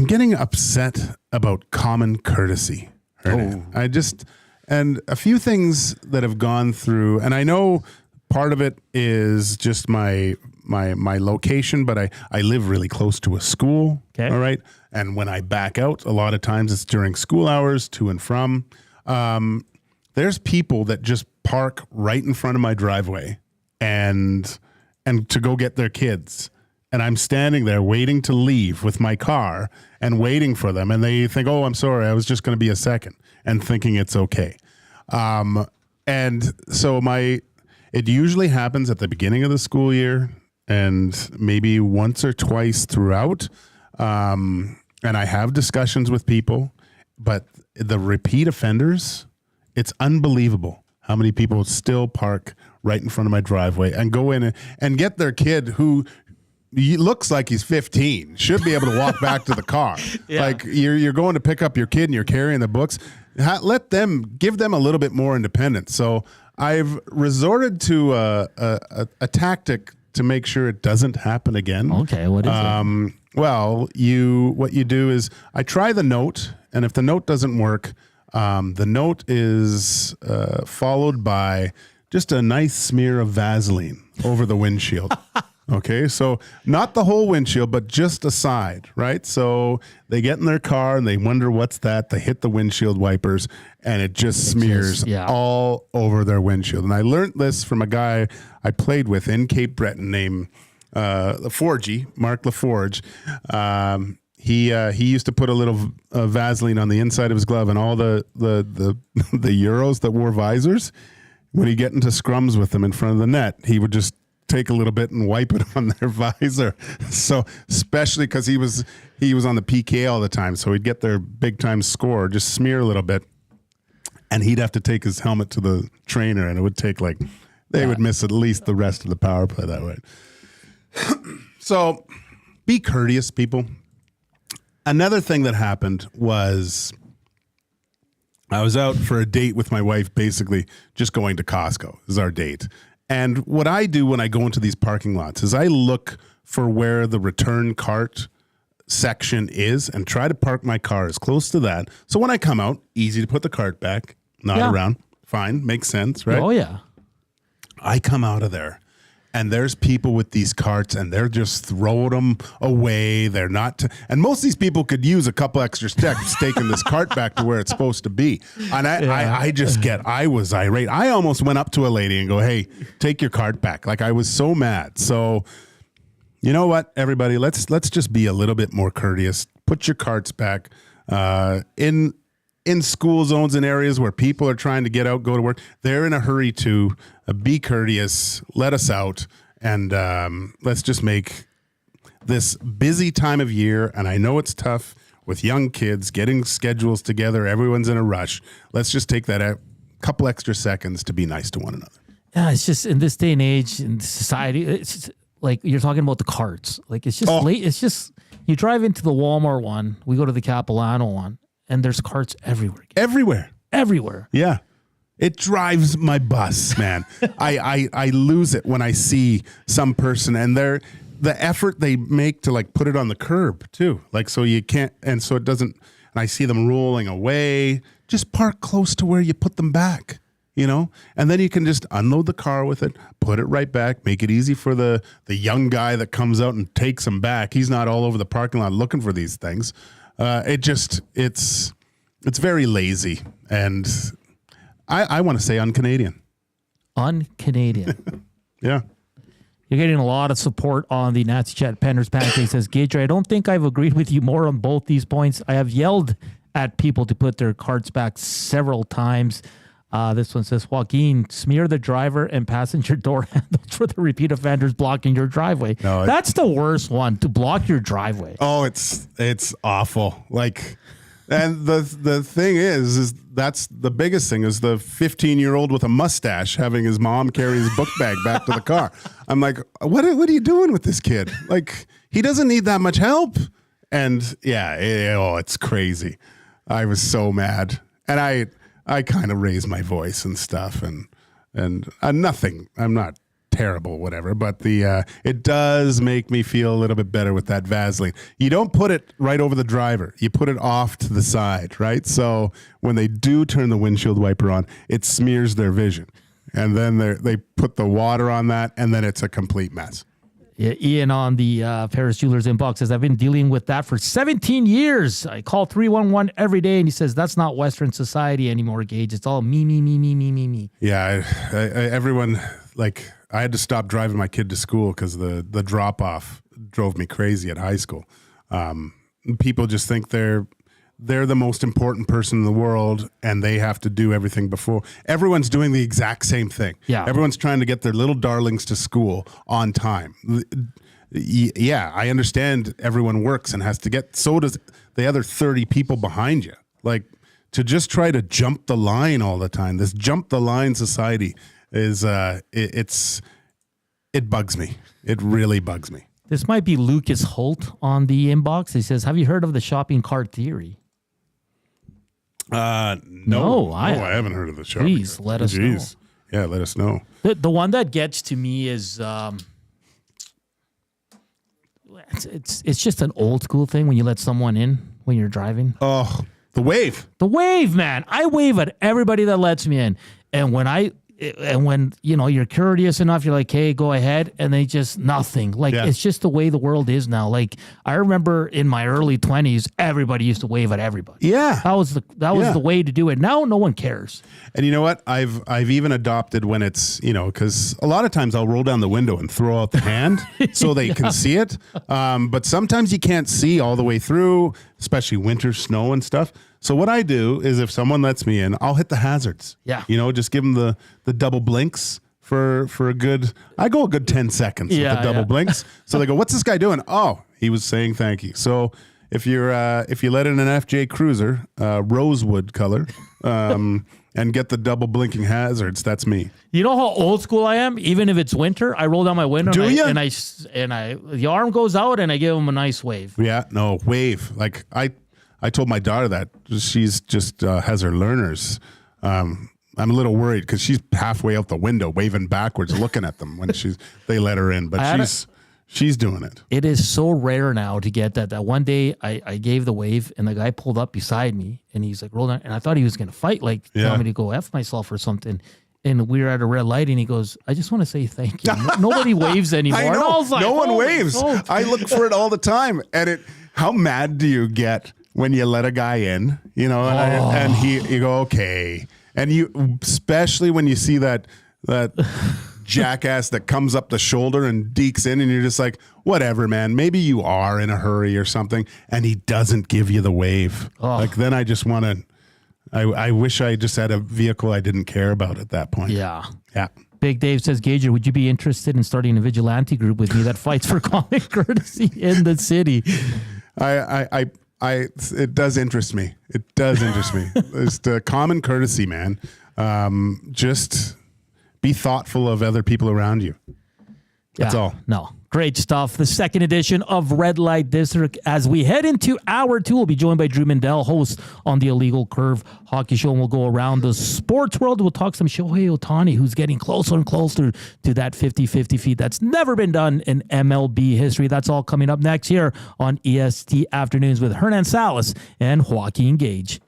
B: getting upset about common courtesy. And a few things that have gone through, and I know part of it is just my location, but I live really close to a school.
A: Okay.
B: All right, and when I back out, a lot of times it's during school hours to and from. There's people that just park right in front of my driveway and to go get their kids. And I'm standing there waiting to leave with my car and waiting for them. And they think, oh, I'm sorry, I was just going to be a second, and thinking it's okay. And so it usually happens at the beginning of the school year and maybe once or twice throughout. And I have discussions with people, but the repeat offenders, it's unbelievable how many people still park right in front of my driveway and go in and get their kid who he looks like he's 15, should be able to walk back to the car. Yeah. Like you're going to pick up your kid and you're carrying the books. Give them a little bit more independence. So I've resorted to a tactic to make sure it doesn't happen again.
A: Okay, what is it?
B: Well, what you do is I try the note, and if the note doesn't work, the note is followed by just a nice smear of Vaseline over the windshield. Okay, so not the whole windshield, but just a side, right? So they get in their car and they wonder what's that. They hit the windshield wipers and it just smears all over their windshield. And I learned this from a guy I played with in Cape Breton named Mark LaForge. He used to put a little Vaseline on the inside of his glove, and all the Euros that wore visors, when he'd get into scrums with them in front of the net, he would just take a little bit and wipe it on their visor. So especially because he was on the PK all the time, so he'd get their big time score, just smear a little bit, and he'd have to take his helmet to the trainer, and it would take they would miss at least the rest of the power play that way. So be courteous, people. Another thing that happened was I was out for a date with my wife, basically just going to Costco is our date. And what I do when I go into these parking lots is I look for where the return cart section is and try to park my car as close to that. So when I come out, easy to put the cart back, not around. Fine, makes sense, right?
A: Oh, yeah.
B: I come out of there. And there's people with these carts, and they're just throwing them away. They're not, and most of these people could use a couple extra steps taking this cart back to where it's supposed to be. And I was irate. I almost went up to a lady and go, "Hey, take your cart back!" Like I was so mad. So, you know what, everybody, let's just be a little bit more courteous. Put your carts back in school zones and areas where people are trying to get out, go to work. They're in a hurry to be courteous, let us out, and let's just make this busy time of year. And I know it's tough with young kids getting schedules together. Everyone's in a rush. Let's just take that a couple extra seconds to be nice to one another.
A: Yeah, it's just in this day and age in society, it's just, like you're talking about the carts. Like it's just late. It's just you drive into the Walmart one, we go to the Capilano one, and there's carts everywhere. Everywhere.
B: Yeah. It drives my bus, man. I lose it when I see some person and the effort they make to like put it on the curb too. Like, so you can't, and so it doesn't, and I see them rolling away. Just park close to where you put them back. and then you can just unload the car with it, put it right back, make it easy for the young guy that comes out and takes them back. He's not all over the parking lot looking for these things. It's very lazy, and I want to say un-Canadian.
A: Un-Canadian.
B: Yeah.
A: You're getting a lot of support on the Nazi Chat. Penner's Pancake says, Gager, I don't think I've agreed with you more on both these points. I have yelled at people to put their carts back several times. This one says, Joaquin, smear the driver and passenger door handles for the repeat offenders blocking your driveway. No, that's the worst one, to block your driveway.
B: Oh, it's awful. And the thing is that's the biggest thing is the 15-year-old with a mustache having his mom carry his book bag back to the car. I'm like, what are you doing with this kid? He doesn't need that much help. And it's crazy. I was so mad. And I kind of raised my voice and stuff and nothing. I'm not terrible, whatever, but it does make me feel a little bit better with that Vaseline. You don't put it right over the driver. You put it off to the side, right? So when they do turn the windshield wiper on, it smears their vision. And then they put the water on that, and then it's a complete mess.
A: Yeah, Ian on the Paris Jewelers inbox says, I've been dealing with that for 17 years. I call 311 every day, and he says, that's not Western society anymore, Gage. It's all me.
B: Yeah, everyone, I had to stop driving my kid to school because the drop-off drove me crazy at high school. People just think they're the most important person in the world, and they have to do everything before. Everyone's doing the exact same thing.
A: Yeah.
B: Everyone's trying to get their little darlings to school on time. Yeah, I understand everyone works and has to get, so does the other 30 people behind you. To just try to jump the line all the time, this jump the line society is, it bugs me. It really bugs me.
A: This might be Lucas Holt on the inbox. He says, have you heard of the shopping cart theory?
B: No, I haven't heard of the show.
A: Please let us know.
B: Yeah, let us know.
A: The one that gets to me is it's just an old school thing when you let someone in when you're driving.
B: Oh, the wave.
A: The wave, man. I wave at everybody that lets me in. And when you're courteous enough, you're like, hey, go ahead, and they just nothing. It's just the way the world is now. I remember in my early 20s, everybody used to wave at everybody.
B: Yeah,
A: that was the way to do it. Now no one cares.
B: And you know what? I've even adopted when it's because a lot of times I'll roll down the window and throw out the hand so they can see it. But sometimes you can't see all the way through, especially winter snow and stuff. So what I do is if someone lets me in, I'll hit the hazards.
A: Yeah.
B: Just give them the double blinks for a good 10 seconds with the double blinks. So they go, what's this guy doing? Oh, he was saying thank you. So if you let in an FJ Cruiser, rosewood color, and get the double blinking hazards, that's me. You know how old school I am? Even if it's winter, I roll down my window and the arm goes out and I give him a nice wave. Yeah, no, wave. I told my daughter that she's just has her learners. I'm a little worried because she's halfway out the window, waving backwards, looking at them when they let her in. But she's doing it. It is so rare now to get that. That one day I gave the wave and the guy pulled up beside me and he's like, roll down. And I thought he was going to fight, tell me to go F myself or something. And we were at a red light and he goes, I just want to say thank you. Nobody waves anymore. I know. No one waves. I look for it all the time. And how mad do you get when you let a guy in, and you go, okay. And you, especially when you see that jackass that comes up the shoulder and dekes in and you're just like, whatever, man, maybe you are in a hurry or something. And he doesn't give you the wave. Then I just want to, I wish I just had a vehicle I didn't care about at that point. Yeah. Yeah. Big Dave says, Gager, would you be interested in starting a vigilante group with me that fights for common courtesy in the city? It does interest me. It does interest me. It's the common courtesy, man. Just be thoughtful of other people around you. That's all. No. Great stuff. The second edition of Red Light District. As we head into hour 2, we'll be joined by Drew Mindell, host on the Illegal Curve Hockey Show, and we'll go around the sports world. We'll talk some Shohei Ohtani, who's getting closer and closer to that 50-50 feat that's never been done in MLB history. That's all coming up next here on EST Afternoons with Hernan Salas and Joaquin Gage.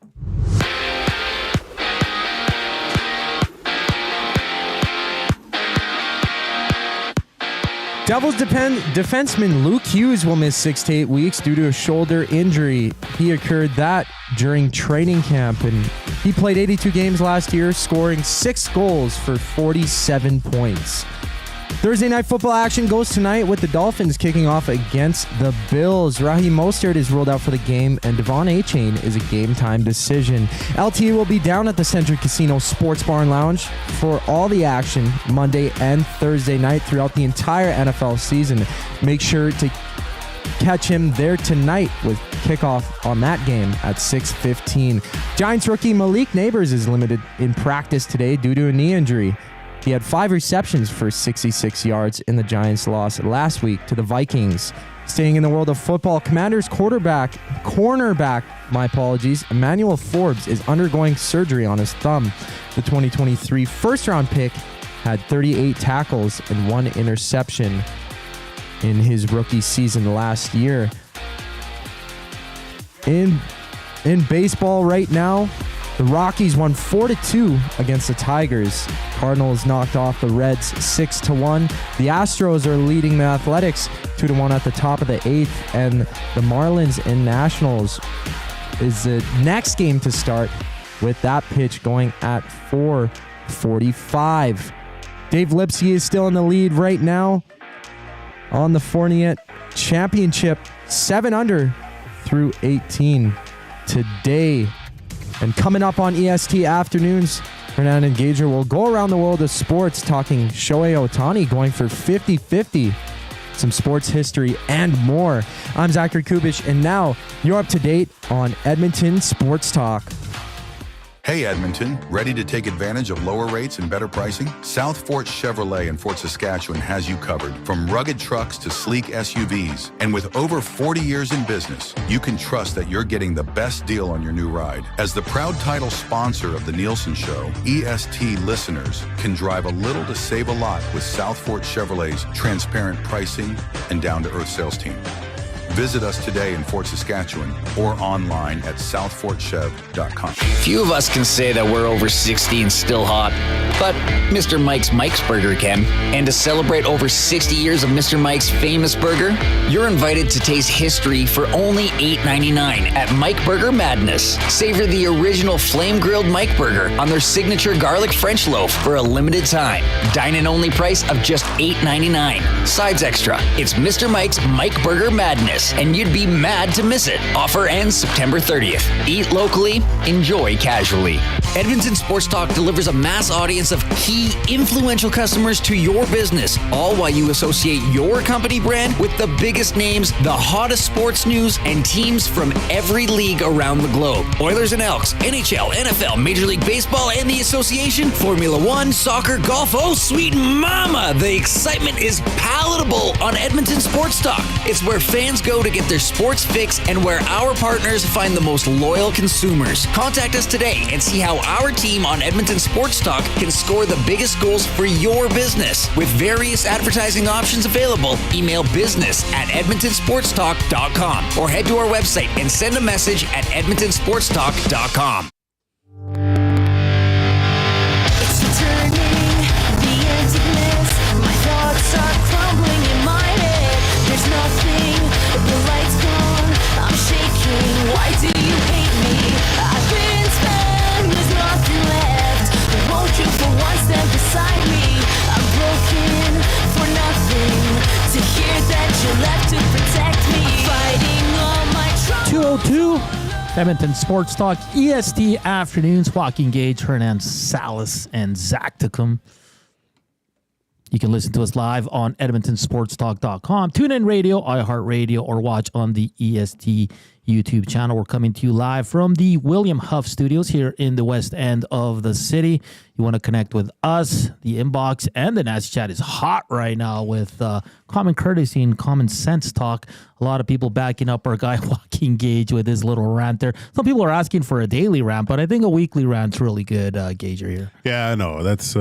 C: Devils defenseman Luke Hughes will miss 6 to 8 weeks due to a shoulder injury. He occurred that during training camp, and he played 82 games last year, scoring 6 goals for 47 points. Thursday night football action goes tonight with the Dolphins kicking off against the Bills. Raheem Mostert is ruled out for the game, and Achane is a game-time decision. LT will be down at the Century Casino Sports Bar and Lounge for all the action Monday and Thursday night throughout the entire NFL season. Make sure to catch him there tonight with kickoff on that game at 6:15. Giants rookie Malik Neighbors is limited in practice today due to a knee injury. He had 5 receptions for 66 yards in the Giants' loss last week to the Vikings. Staying in the world of football, Commanders cornerback, Emmanuel Forbes is undergoing surgery on his thumb. The 2023 first-round pick had 38 tackles and 1 interception in his rookie season last year. In baseball right now, the Rockies won 4-2 against the Tigers. Cardinals knocked off the Reds 6-1. The Astros are leading the Athletics 2-1 at the top of the 8th, and the Marlins and Nationals is the next game to start with that pitch going at 4:45. Dave Lipsky is still in the lead right now on the Fournier Championship, 7 under through 18 today. And coming up on EST Afternoons, Hernan and Gager will go around the world of sports talking Shohei Ohtani going for 50-50, some sports history, and more. I'm Zachary Kubusch, and now you're up to date on Edmonton Sports Talk.
N: Hey Edmonton, ready to take advantage of lower rates and better pricing? South Fort Chevrolet in Fort Saskatchewan has you covered. From rugged trucks to sleek SUVs. And with over 40 years in business, you can trust that you're getting the best deal on your new ride. As the proud title sponsor of The Nielsen Show, EST listeners can drive a little to save a lot with South Fort Chevrolet's transparent pricing and down-to-earth sales team. Visit us today in Fort Saskatchewan or online at southfortchev.com.
F: Few of us can say that we're over 60 and still hot, but Mr. Mike's Burger can. And to celebrate over 60 years of Mr. Mike's famous burger, you're invited to taste history for only $8.99 at Mike Burger Madness. Savor the original flame-grilled Mike Burger on their signature garlic French loaf for a limited time. Dine-in only price of just $8.99. Sides extra. It's Mr. Mike's Mike Burger Madness, and you'd be mad to miss it. Offer ends September 30th. Eat locally, enjoy casually. Edmonton Sports Talk delivers a mass audience of key influential customers to your business, all while you associate your company brand with the biggest names, the hottest sports news, and teams from every league around the globe. Oilers and Elks, NHL, NFL, Major League Baseball, and the Association, Formula One, soccer, golf, oh sweet mama! The excitement is palatable on Edmonton Sports Talk. It's where fans go to get their sports fix and where our partners find the most loyal consumers. Contact us today and see how our team on Edmonton Sports Talk can score the biggest goals for your business. With various advertising options available, email business@edmontonsportstalk.com or head to our website and send a message at edmontonsportstalk.com.
O: It's returning, the emptiness. My thoughts are crumbling in my head. There's nothing, the light's gone. I'm shaking. Why do you hate me? I've been spent, there's nothing left. Won't you for one step beside me? I'm broken for nothing. To hear that you're left to protect me. Fighting all my troubles.
A: 202 Edmonton Sports Talk, EST Afternoons. Joaquin Gage, Hernan Salas, and Zachticum. You can listen to us live on EdmontonSportsTalk.com, TuneIn Radio, iHeartRadio, or watch on the EST YouTube channel. We're coming to you live from the William Huff Studios here in the west end of the city. You want to connect with us, the inbox and the Nasty Chat is hot right now with common courtesy and common sense talk. A lot of people backing up our guy Joaquin Gage with his little rant there. Some people are asking for a daily rant, but I think a weekly rant's really good, Gager here.
B: Yeah, I know. That's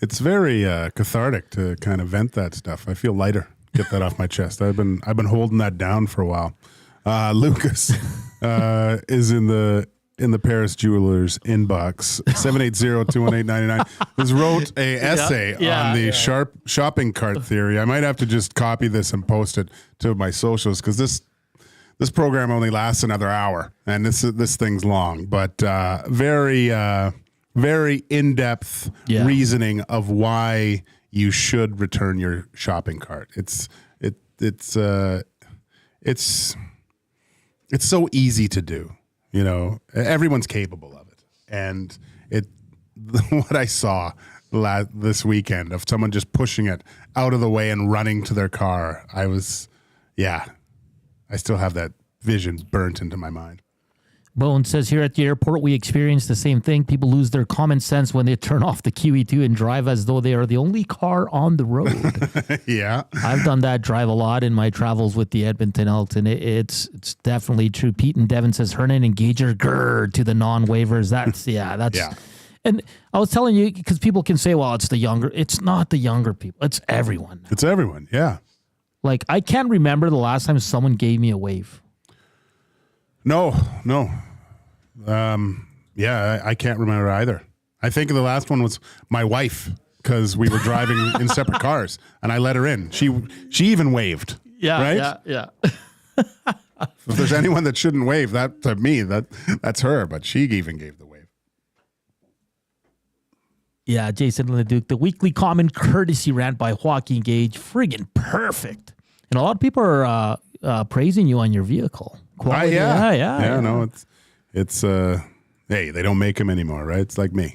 B: it's very cathartic to kind of vent that stuff. I feel lighter. Get that off my chest. I've been holding that down for a while. Lucas is in the in the Paris Jewelers inbox, 780-218-99, who wrote a essay on the shopping cart theory. I might have to just copy this and post it to my socials because this program only lasts another hour, and this thing's long, but very in-depth reasoning of why you should return your shopping cart. It's so easy to do. You know, everyone's capable of it. And what I saw this weekend of someone just pushing it out of the way and running to their car, I still have that vision burnt into my mind.
A: Bone says here at the airport, we experience the same thing. People lose their common sense when they turn off the QE2 and drive as though they are the only car on the road.
B: Yeah.
A: I've done that drive a lot in my travels with the Edmonton Elton. It's definitely true. Pete and Devin says Hernan and Gager to the non-waivers. That's. And I was telling you, because people can say, well, it's the younger. It's not the younger people. It's everyone.
B: It's everyone. Yeah.
A: Like, I can't remember the last time someone gave me a wave.
B: No. I can't remember either. I think the last one was my wife because we were driving in separate cars and I let her in. She even waved.
A: Yeah,
B: right?
A: Yeah.
B: If there's anyone that shouldn't wave, that to me, that's her. But she even gave the wave.
A: Yeah, Jason Leduc, the weekly common courtesy rant by Joaquin Gage, friggin' perfect. And a lot of people are praising you on your vehicle. Quality.
B: Yeah. No, it's hey, they don't make them anymore, right? It's like me.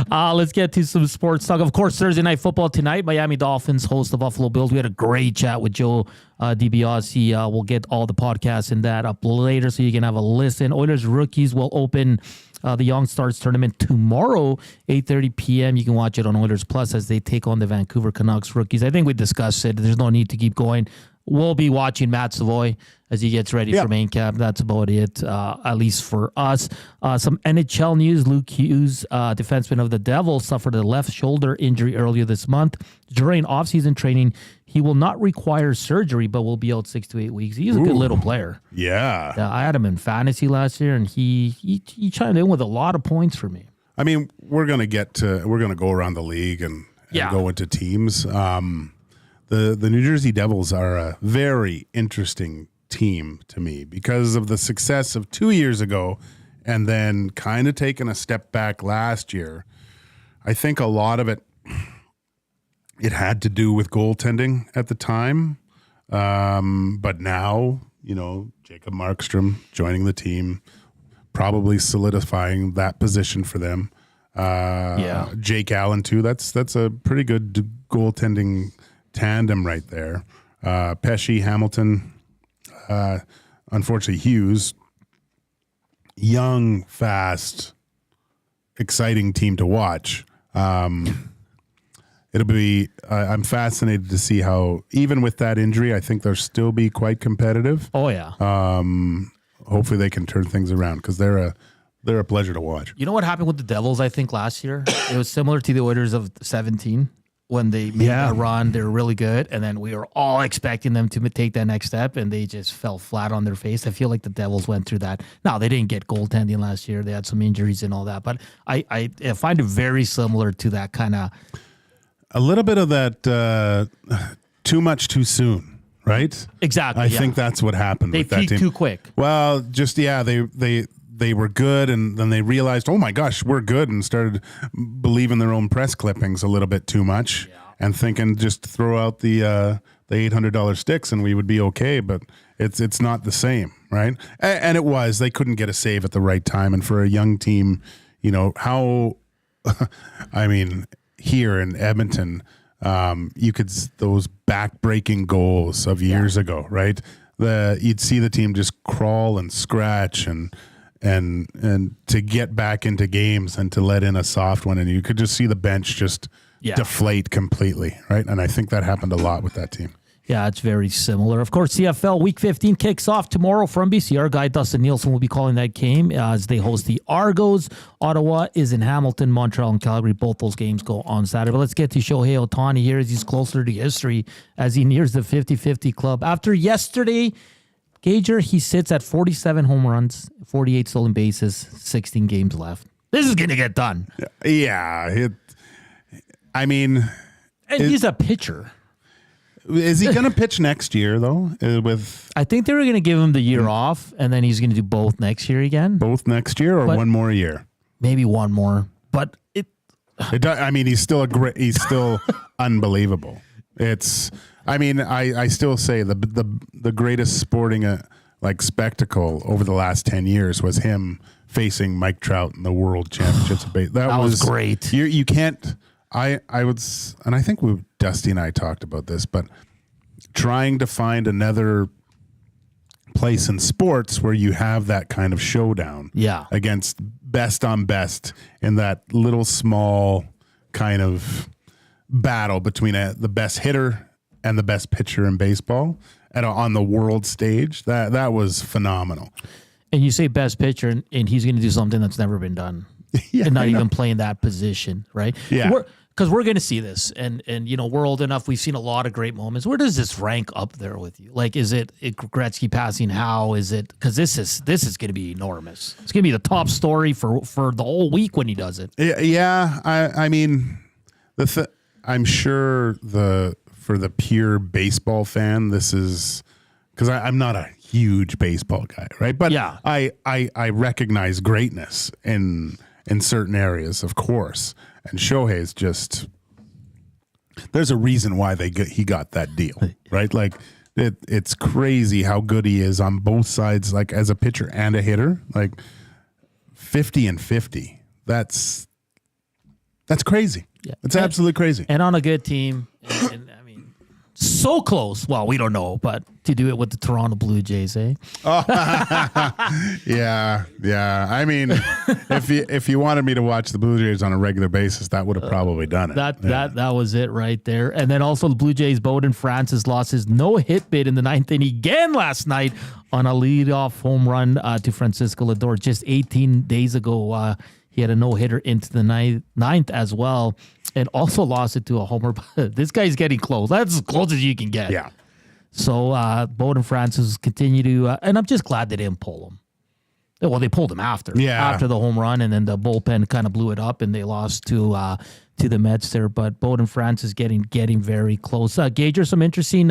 A: Let's get to some sports talk. Of course, Thursday night football tonight. Miami Dolphins host the Buffalo Bills. We had a great chat with Joe DiBiase. We'll get all the podcasts in that up later so you can have a listen. Oilers rookies will open the Young Stars tournament tomorrow, 8:30 p.m. You can watch it on Oilers Plus as they take on the Vancouver Canucks rookies. I think we discussed it. There's no need to keep going. We'll be watching Matt Savoy as he gets ready for main camp. That's about it, at least for us. Some NHL news. Luke Hughes, defenseman of the Devils, suffered a left shoulder injury earlier this month. During offseason training, he will not require surgery, but will be out 6 to 8 weeks. He's a good little player.
B: Yeah.
A: I had him in fantasy last year, and he chimed in with a lot of points for me.
B: I mean, we're gonna go around the league and go into teams. The New Jersey Devils are a very interesting team to me because of the success of 2 years ago and then kind of taking a step back last year. I think a lot of it had to do with goaltending at the time. But now, Jacob Markstrom joining the team, probably solidifying that position for them. Jake Allen too. That's a pretty good goaltending tandem right there. Pesce, Hamilton, unfortunately Hughes. Young, fast, exciting team to watch. It'll be. I'm fascinated to see how, even with that injury, I think they'll still be quite competitive.
A: Oh yeah.
B: Hopefully they can turn things around because they're a pleasure to watch.
A: You know what happened with the Devils? I think last year it was similar to the Oilers of 2017. When they made that run, they were really good, and then we were all expecting them to take that next step, and they just fell flat on their face. I feel like the Devils went through that. Now, they didn't get goaltending last year. They had some injuries and all that, but I find it very similar to that kind of...
B: A little bit of that too much too soon, right?
A: Exactly.
B: I think that's what happened with that team.
A: They peaked too quick.
B: Well, just, they were good, and then they realized, oh my gosh, we're good, and started believing their own press clippings a little bit too much, and thinking just throw out the $800 sticks and we would be okay. But it's not the same, right? And it was. They couldn't get a save at the right time, and for a young team, how. I mean, here in Edmonton, you could those back-breaking goals of years ago, right? You'd see the team just crawl and scratch and to get back into games and to let in a soft one, and you could just see the bench just deflate completely, right? And I think that happened a lot with that team.
A: Yeah, it's very similar. Of course, CFL Week 15 kicks off tomorrow from BC. Our guy Dustin Nielsen will be calling that game as they host the Argos. Ottawa is in Hamilton, Montreal, and Calgary. Both those games go on Saturday. But let's get to Shohei Ohtani here as he's closer to history as he nears the 50-50 club. After yesterday Gager, he sits at 47 home runs, 48 stolen bases, 16 games left. This is going to get done.
B: Yeah.
A: And he's a pitcher.
B: Is he going to pitch next year, though?
A: I think they were going to give him the year off, and then he's going to do both next year again.
B: Both next year or one more year?
A: Maybe one more. But
B: he's still he's still unbelievable. I still say the greatest sporting spectacle over the last 10 years was him facing Mike Trout in the World Championships of Baseball.
A: That was great.
B: You can't. I would, and I think Dusty and I talked about this, but trying to find another place in sports where you have that kind of showdown, against best on best in that little small kind of battle between the best hitter and the best pitcher in baseball on the world stage. That was phenomenal.
A: And you say best pitcher, and he's going to do something that's never been done, and not even playing that position, right?
B: Yeah.
A: Because we're going to see this, and we're old enough. We've seen a lot of great moments. Where does this rank up there with you? Like, is it Gretzky passing Howe? Is it because this is going to be enormous? It's going to be the top story for the whole week when he does it.
B: Yeah. I'm sure for the pure baseball fan, this is because I'm not a huge baseball guy, right? But I recognize greatness in certain areas, of course. And Shohei is just, there's a reason why he got that deal, right? Like it's crazy how good he is on both sides, like as a pitcher and a hitter, like 50 and 50. That's crazy. Yeah. It's absolutely crazy.
A: And on a good team, and so close. Well, we don't know, but to do it with the Toronto Blue Jays, eh?
B: Yeah. If you wanted me to watch the Blue Jays on a regular basis, that would have probably done it.
A: That was it right there. And then also the Blue Jays, Bowden Francis lost his no-hit bid in the ninth inning again last night on a leadoff home run to Francisco Lindor. Just 18 days ago, he had a no-hitter into the ninth as well. And also lost it to a homer. This guy's getting close. That's as close as you can get.
B: Yeah.
A: So Bowden Francis continue to, and I'm just glad they didn't pull him. Well, they pulled him after the home run, and then the bullpen kind of blew it up, and they lost to the Mets there. But Bowden Francis getting very close. Gager, some interesting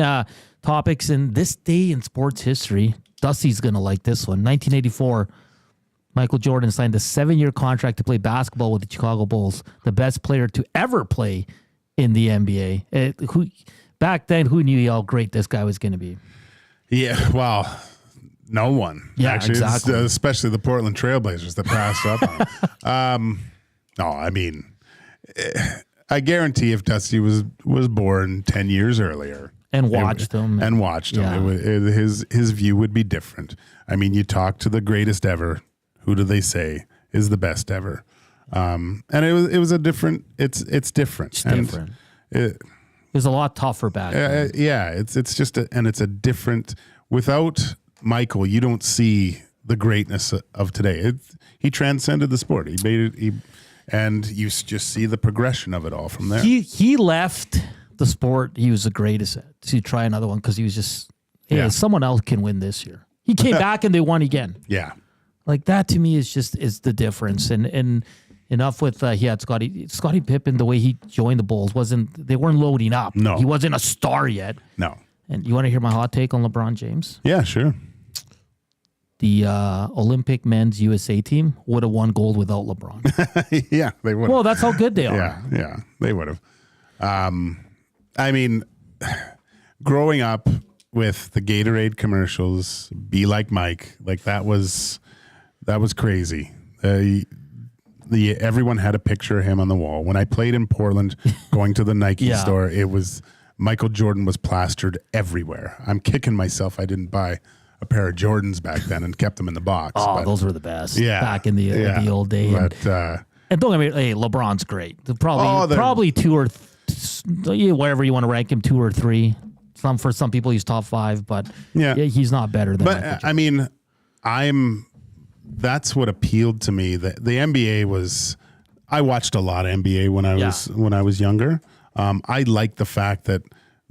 A: topics in this day in sports history. Dusty's gonna like this one. 1984. Michael Jordan signed a 7-year contract to play basketball with the Chicago Bulls, the best player to ever play in the NBA. Back then, who knew how great this guy was going to be?
B: Yeah, well, no one.
A: Yeah,
B: actually,
A: exactly.
B: Especially the Portland Trailblazers that passed up on him. I guarantee if Dusty was born 10 years earlier
A: and watched him,
B: his view would be different. I mean, you talk to the greatest ever. Who do they say is the best ever? And it was a different. It's different.
A: It's different. It was a lot tougher back then.
B: It's just it's a different. Without Michael, you don't see the greatness of today. He transcended the sport. He made it. And you just see the progression of it all from there.
A: He left the sport he was the greatest at to try another one because he was just someone else can win this year. He came back and they won again.
B: Yeah.
A: Like that to me is the difference. And enough with he had Scottie Pippen, the way he joined the Bulls they weren't loading up.
B: No.
A: He wasn't a star yet.
B: No.
A: And you want to hear my hot take on LeBron James?
B: Yeah, sure.
A: The Olympic men's USA team would have won gold without LeBron.
B: Yeah, they would.
A: Well, that's how good they are.
B: Yeah, they would have. I mean, growing up with the Gatorade commercials, Be Like Mike, like that was crazy. Everyone had a picture of him on the wall. When I played in Portland, going to the Nike store, it was Michael Jordan was plastered everywhere. I'm kicking myself I didn't buy a pair of Jordans back then and kept them in the box.
A: Oh, those were the best.
B: Yeah,
A: back in the old day.
B: But,
A: and don't get me, hey, LeBron's great. Probably two or wherever you want to rank him, 2 or 3. For some people he's top 5, but he's not better than.
B: But I mean, that's what appealed to me. The NBA was. I watched a lot of NBA when I was younger. I liked the fact that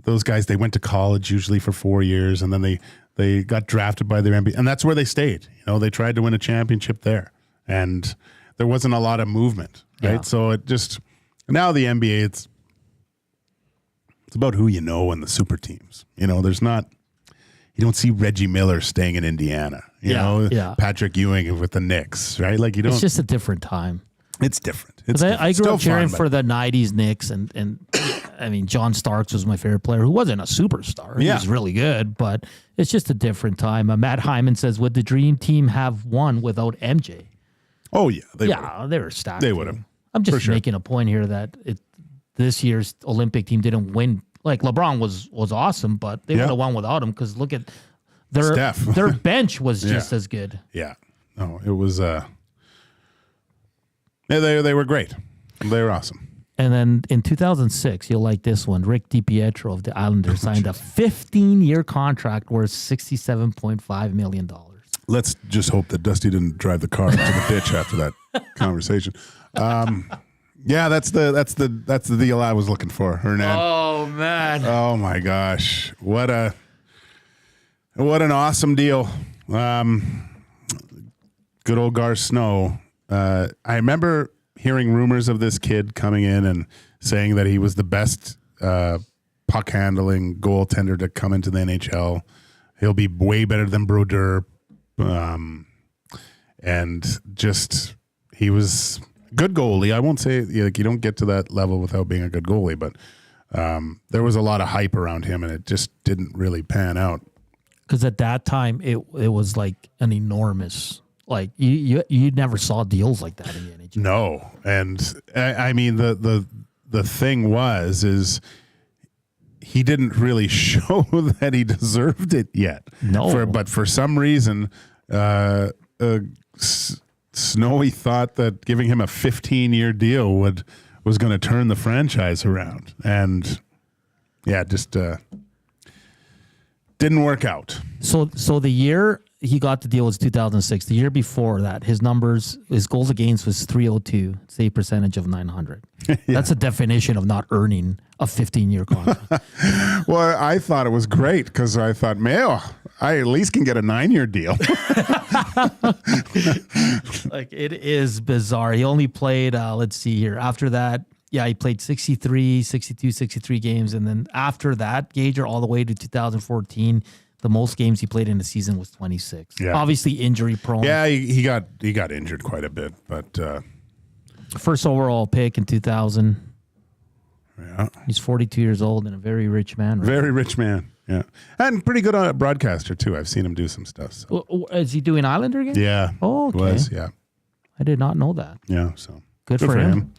B: those guys, they went to college usually for 4 years, and then they They got drafted by their NBA, and that's where they stayed. They tried to win a championship there, and there wasn't a lot of movement, right?
A: Yeah.
B: So it just now the NBA, it's about who you know and the super teams. There's not. You don't see Reggie Miller staying in Indiana. You know, Patrick Ewing with the Knicks, right? Like you don't.
A: It's just a different time.
B: It's different.
A: I grew up cheering for the '90s Knicks, and I mean, John Starks was my favorite player, who wasn't a superstar. He was really good, but it's just a different time. Matt Hyman says, "Would the Dream Team have won without MJ?"
B: Oh yeah,
A: they were stacked.
B: They would have.
A: I'm just making a point here that this year's Olympic team didn't win. Like LeBron was awesome, but they would have won without him because look at their bench was just as good.
B: Yeah, no, it was. They were great. They were awesome.
A: And then in 2006, you'll like this one. Rick DiPietro of the Islanders signed a 15-year contract worth $67.5 million.
B: Let's just hope that Dusty didn't drive the car into the ditch after that conversation. Yeah, that's the deal I was looking for, Hernan.
A: Oh man!
B: Oh my gosh, what an awesome deal. Good old Gar Snow. I remember hearing rumors of this kid coming in and saying that he was the best puck handling goaltender to come into the NHL. He'll be way better than Brodeur. And just he was a good goalie. I won't say you don't get to that level without being a good goalie, but there was a lot of hype around him, and it just didn't really pan out.
A: Because at that time, it was like an enormous. Like you never saw deals like that in the NHL.
B: No, and I mean the thing is he didn't really show that he deserved it yet.
A: No,
B: but for some reason, Snowy thought that giving him a 15-year deal was going to turn the franchise around, and just didn't work out.
A: So the year he got the deal was 2006. The year before that, his goals against was .302, save percentage of .900. That's a definition of not earning a 15-year contract.
B: Well, I thought it was great because I thought, man, I at least can get a 9-year deal.
A: Like, it is bizarre. He only played, let's see here. After that, he played 63 games. And then after that, Gager, all the way to 2014, the most games he played in a season was 26.
B: Yeah.
A: Obviously injury prone.
B: Yeah, he got injured quite a bit, but
A: first overall pick in 2000.
B: Yeah.
A: He's 42 years old and a very rich man. Right?
B: Very rich man. Yeah. And pretty good broadcaster too. I've seen him do some stuff. So.
A: Is he doing Islander again?
B: Yeah.
A: Oh, okay.
B: Yeah.
A: I did not know that.
B: Yeah, so
A: good for him.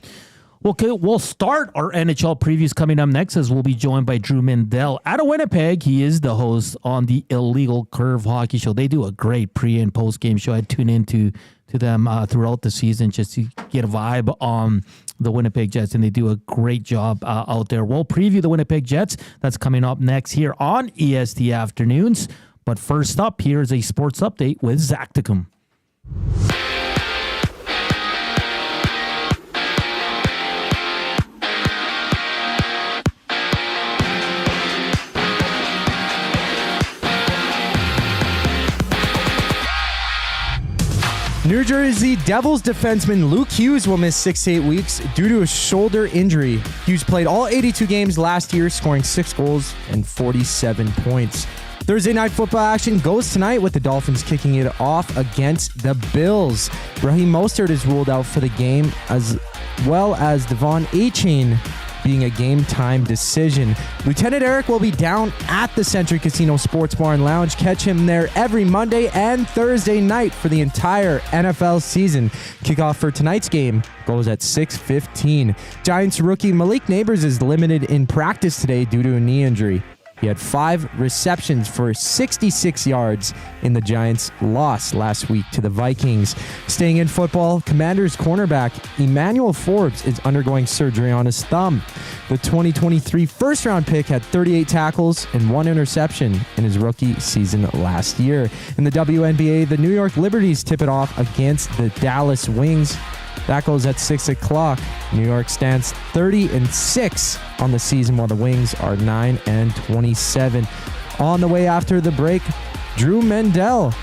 A: Okay, we'll start our NHL previews coming up next as we'll be joined by Drew Mindell. Out of Winnipeg, he is the host on the Illegal Curve Hockey Show. They do a great pre- and post-game show. I tune into them throughout the season just to get a vibe on the Winnipeg Jets, and they do a great job out there. We'll preview the Winnipeg Jets. That's coming up next here on EST Afternoons. But first up, here's a sports update with Zachticum.
C: New Jersey Devils defenseman Luke Hughes will miss 6 to 8 weeks due to a shoulder injury. Hughes played all 82 games last year, scoring 6 goals and 47 points. Thursday night football action goes tonight with the Dolphins kicking it off against the Bills. Raheem Mostert is ruled out for the game, as well as Devon Achane being a game-time decision. Lieutenant Eric will be down at the Century Casino Sports Bar and Lounge. Catch him there every Monday and Thursday night for the entire NFL season. Kickoff for tonight's game goes at 6:15. Giants rookie Malik Neighbors is limited in practice today due to a knee injury. He had 5 receptions for 66 yards in the Giants' loss last week to the Vikings. Staying in football, Commanders cornerback Emmanuel Forbes is undergoing surgery on his thumb. The 2023 first-round pick had 38 tackles and 1 interception in his rookie season last year. In the WNBA, the New York Liberties tip it off against the Dallas Wings. That goes at 6 o'clock. New York stands 30-6 on the season, while the Wings are 9-27. On the way after the break, Drew Mindell,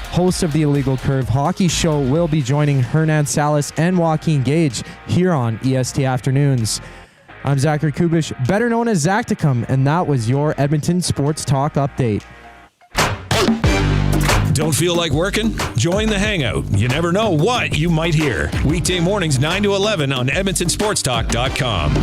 C: host of the Illegal Curve Hockey Show, will be joining Hernan Salas and Joaquin Gage here on EST Afternoons. I'm Zachary Kubusch, better known as Zachticum, and that was your Edmonton Sports Talk update.
H: Don't feel like working? Join the Hangout. You never know what you might hear. Weekday mornings 9 to 11 on EdmontonSportsTalk.com.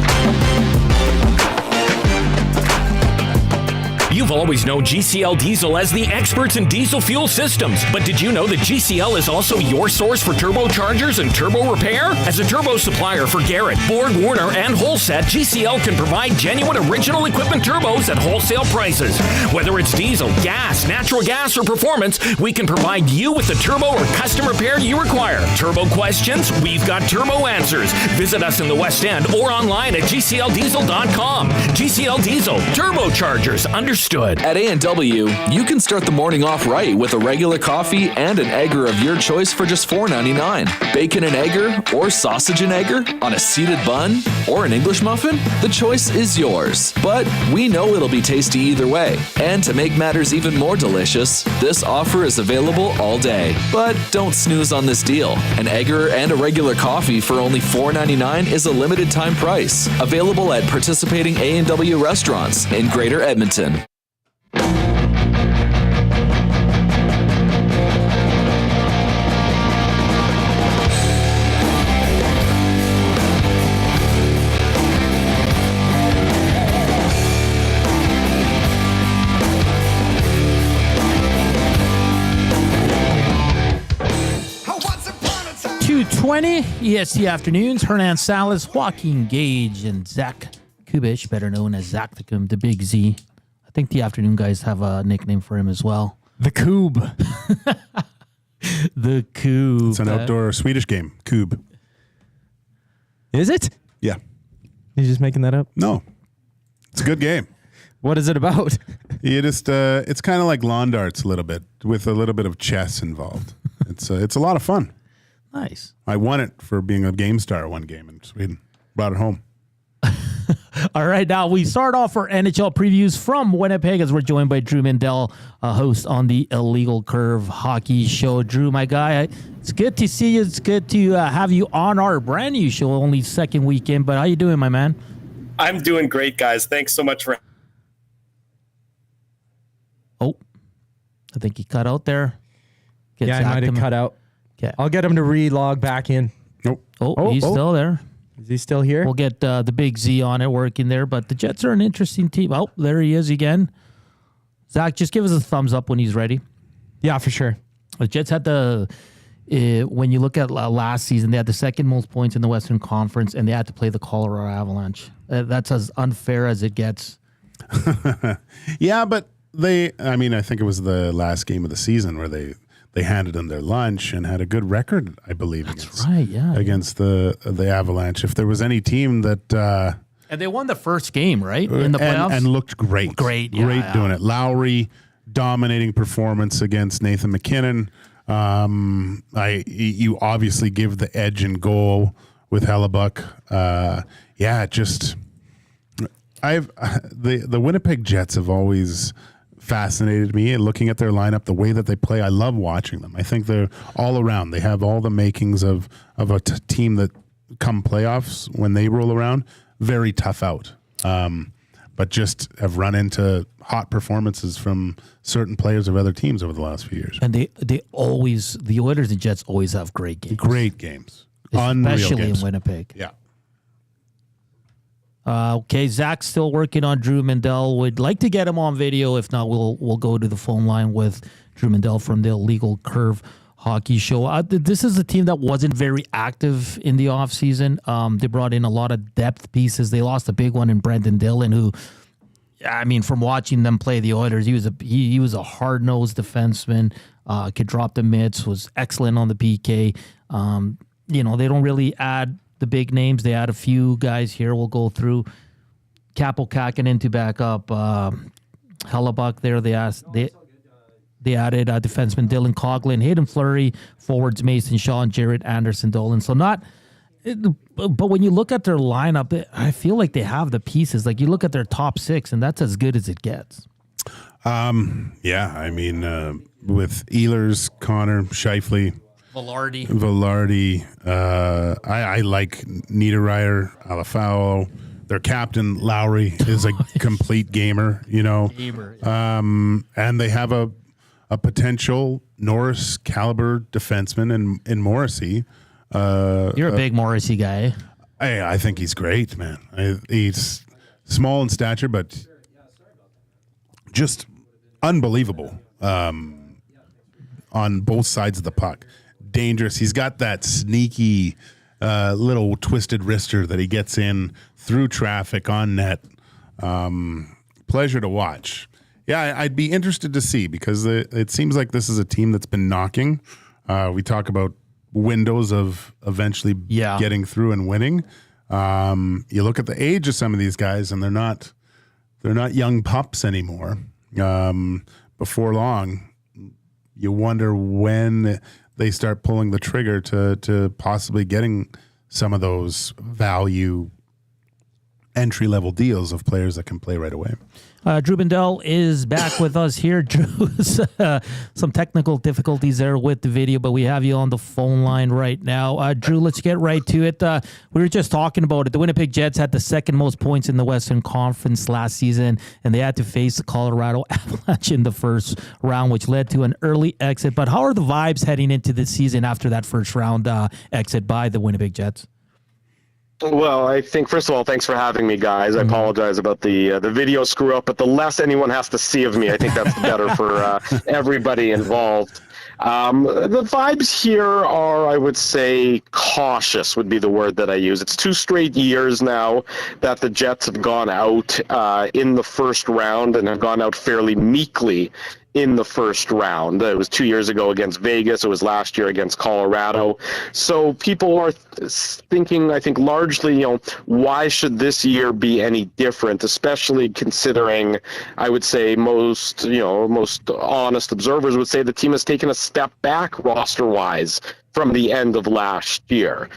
P: You've always known GCL Diesel as the experts in diesel fuel systems, but did you know that GCL is also your source for turbochargers and turbo repair? As a turbo supplier for Garrett, Borg Warner, and Holset, GCL can provide genuine original equipment turbos at wholesale prices. Whether it's diesel, gas, natural gas, or performance, we can provide you with the turbo or custom repair you require. Turbo questions? We've got turbo answers. Visit us in the West End or online at GCLDiesel.com. GCL Diesel, turbochargers, understood.
Q: At A&W, you can start the morning off right with a regular coffee and an egger of your choice for just $4.99. Bacon and egger or sausage and egger on a seeded bun or an English muffin? The choice is yours. But we know it'll be tasty either way. And to make matters even more delicious, this offer is available all day. But don't snooze on this deal. An egger and a regular coffee for only $4.99 is a limited time price. Available at participating A&W restaurants in Greater Edmonton.
A: EST Afternoons, Hernan Salas, Joaquin Gage, and Zach Kubusch, better known as Zachticum, the Big Z. I think the afternoon guys have a nickname for him as well.
C: The Koob.
A: The Koob.
B: It's an outdoor Swedish game, Koob.
C: Is it?
B: Yeah.
C: You just making that up?
B: No. It's a good game.
C: What is it about?
B: You just it's kind of like lawn darts a little bit, with a little bit of chess involved. It's a lot of fun.
A: Nice.
B: I won it for being a game star one game in Sweden. Brought it home.
A: All right, now we start off our NHL previews from Winnipeg as we're joined by Drew Mindell, a host on the Illegal Curve Hockey Show. Drew, my guy, it's good to see you. It's good to have you on our brand new show, only second weekend. But how you doing, my man?
R: I'm doing great, guys. Thanks so much for...
A: Oh, I think he cut out there.
C: Yeah, I might have cut out. Yeah. I'll get him to re-log back in.
B: Nope.
A: He's still there.
C: Is he still here?
A: We'll get the Big Z on it working there, but the Jets are an interesting team. Oh, there he is again. Zach, just give us a thumbs up when he's ready.
C: Yeah, for sure.
A: The Jets had when you look at last season, they had the second most points in the Western Conference, and they had to play the Colorado Avalanche. That's as unfair as it gets.
B: Yeah, but I think it was the last game of the season where they handed them their lunch and had a good record, I believe. Against the Avalanche. If there was any team that...
A: and they won the first game, right? In the playoffs?
B: And looked great.
A: Great
B: Doing it. Lowry, dominating performance against Nathan McKinnon. You obviously give the edge in goal with Hellebuck. The Winnipeg Jets have always fascinated me, and looking at their lineup, the way that they play, I love watching them. I think they're all around. They have all the makings of a team that come playoffs, when they roll around, very tough out. But just have run into hot performances from certain players of other teams over the last few years.
A: And the Oilers and Jets always have great games.
B: Great games.
A: Especially in Winnipeg.
B: Yeah.
A: Okay, Zach's still working on Drew Mindell. Would like to get him on video. If not, we'll go to the phone line with Drew Mindell from the Illegal Curve Hockey Show. This is a team that wasn't very active in the offseason. They brought in a lot of depth pieces. They lost a big one in Brendan Dillon, who, from watching them play the Oilers, he was a hard-nosed defenseman, could drop the mitts, was excellent on the PK. They don't really add the big names. They add a few guys here. We'll go through Kaapo Kähkönen to back up Hellebuck there. They added defenseman Dylan Coughlin, Hayden Fleury, forwards Mason Shaw, and Jared Anderson-Dolan. So but when you look at their lineup, I feel like they have the pieces. Like you look at their top six, and that's as good as it gets.
B: Yeah, I mean, with Ehlers, Connor, Scheifele, Velarde, I like Niederreiter, Alafao. Their captain, Lowry, is a complete gamer, and they have a potential Norris caliber defenseman in Morrissey.
A: You're a big Morrissey guy.
B: I think he's great, man. He's small in stature, but just unbelievable on both sides of the puck. Dangerous. He's got that sneaky little twisted wrister that he gets in through traffic on net. Pleasure to watch. Yeah, I'd be interested to see because it seems like this is a team that's been knocking. We talk about windows of eventually getting through and winning. You look at the age of some of these guys, and they're not young pups anymore. Before long, you wonder when they start pulling the trigger to possibly getting some of those value entry-level deals of players that can play right away.
A: Drew Mindell is back with us here. Drew, some technical difficulties there with the video, but we have you on the phone line right now. Drew, let's get right to it. We were just talking about it. The Winnipeg Jets had the second most points in the Western Conference last season, and they had to face the Colorado Avalanche in the first round, which led to an early exit. But how are the vibes heading into this season after that first round exit by the Winnipeg Jets?
S: Well, I think, first of all, thanks for having me, guys. I apologize about the video screw up, but the less anyone has to see of me, I think that's better for everybody involved. The vibes here are, I would say, cautious would be the word that I use. It's 2 straight years now that the Jets have gone out in the first round and have gone out fairly meekly in the first round. It was 2 years ago against Vegas. It was last year against Colorado. So people are thinking, I think, largely, why should this year be any different, especially considering, I would say, most honest observers would say the team has taken a step back roster-wise from the end of last year.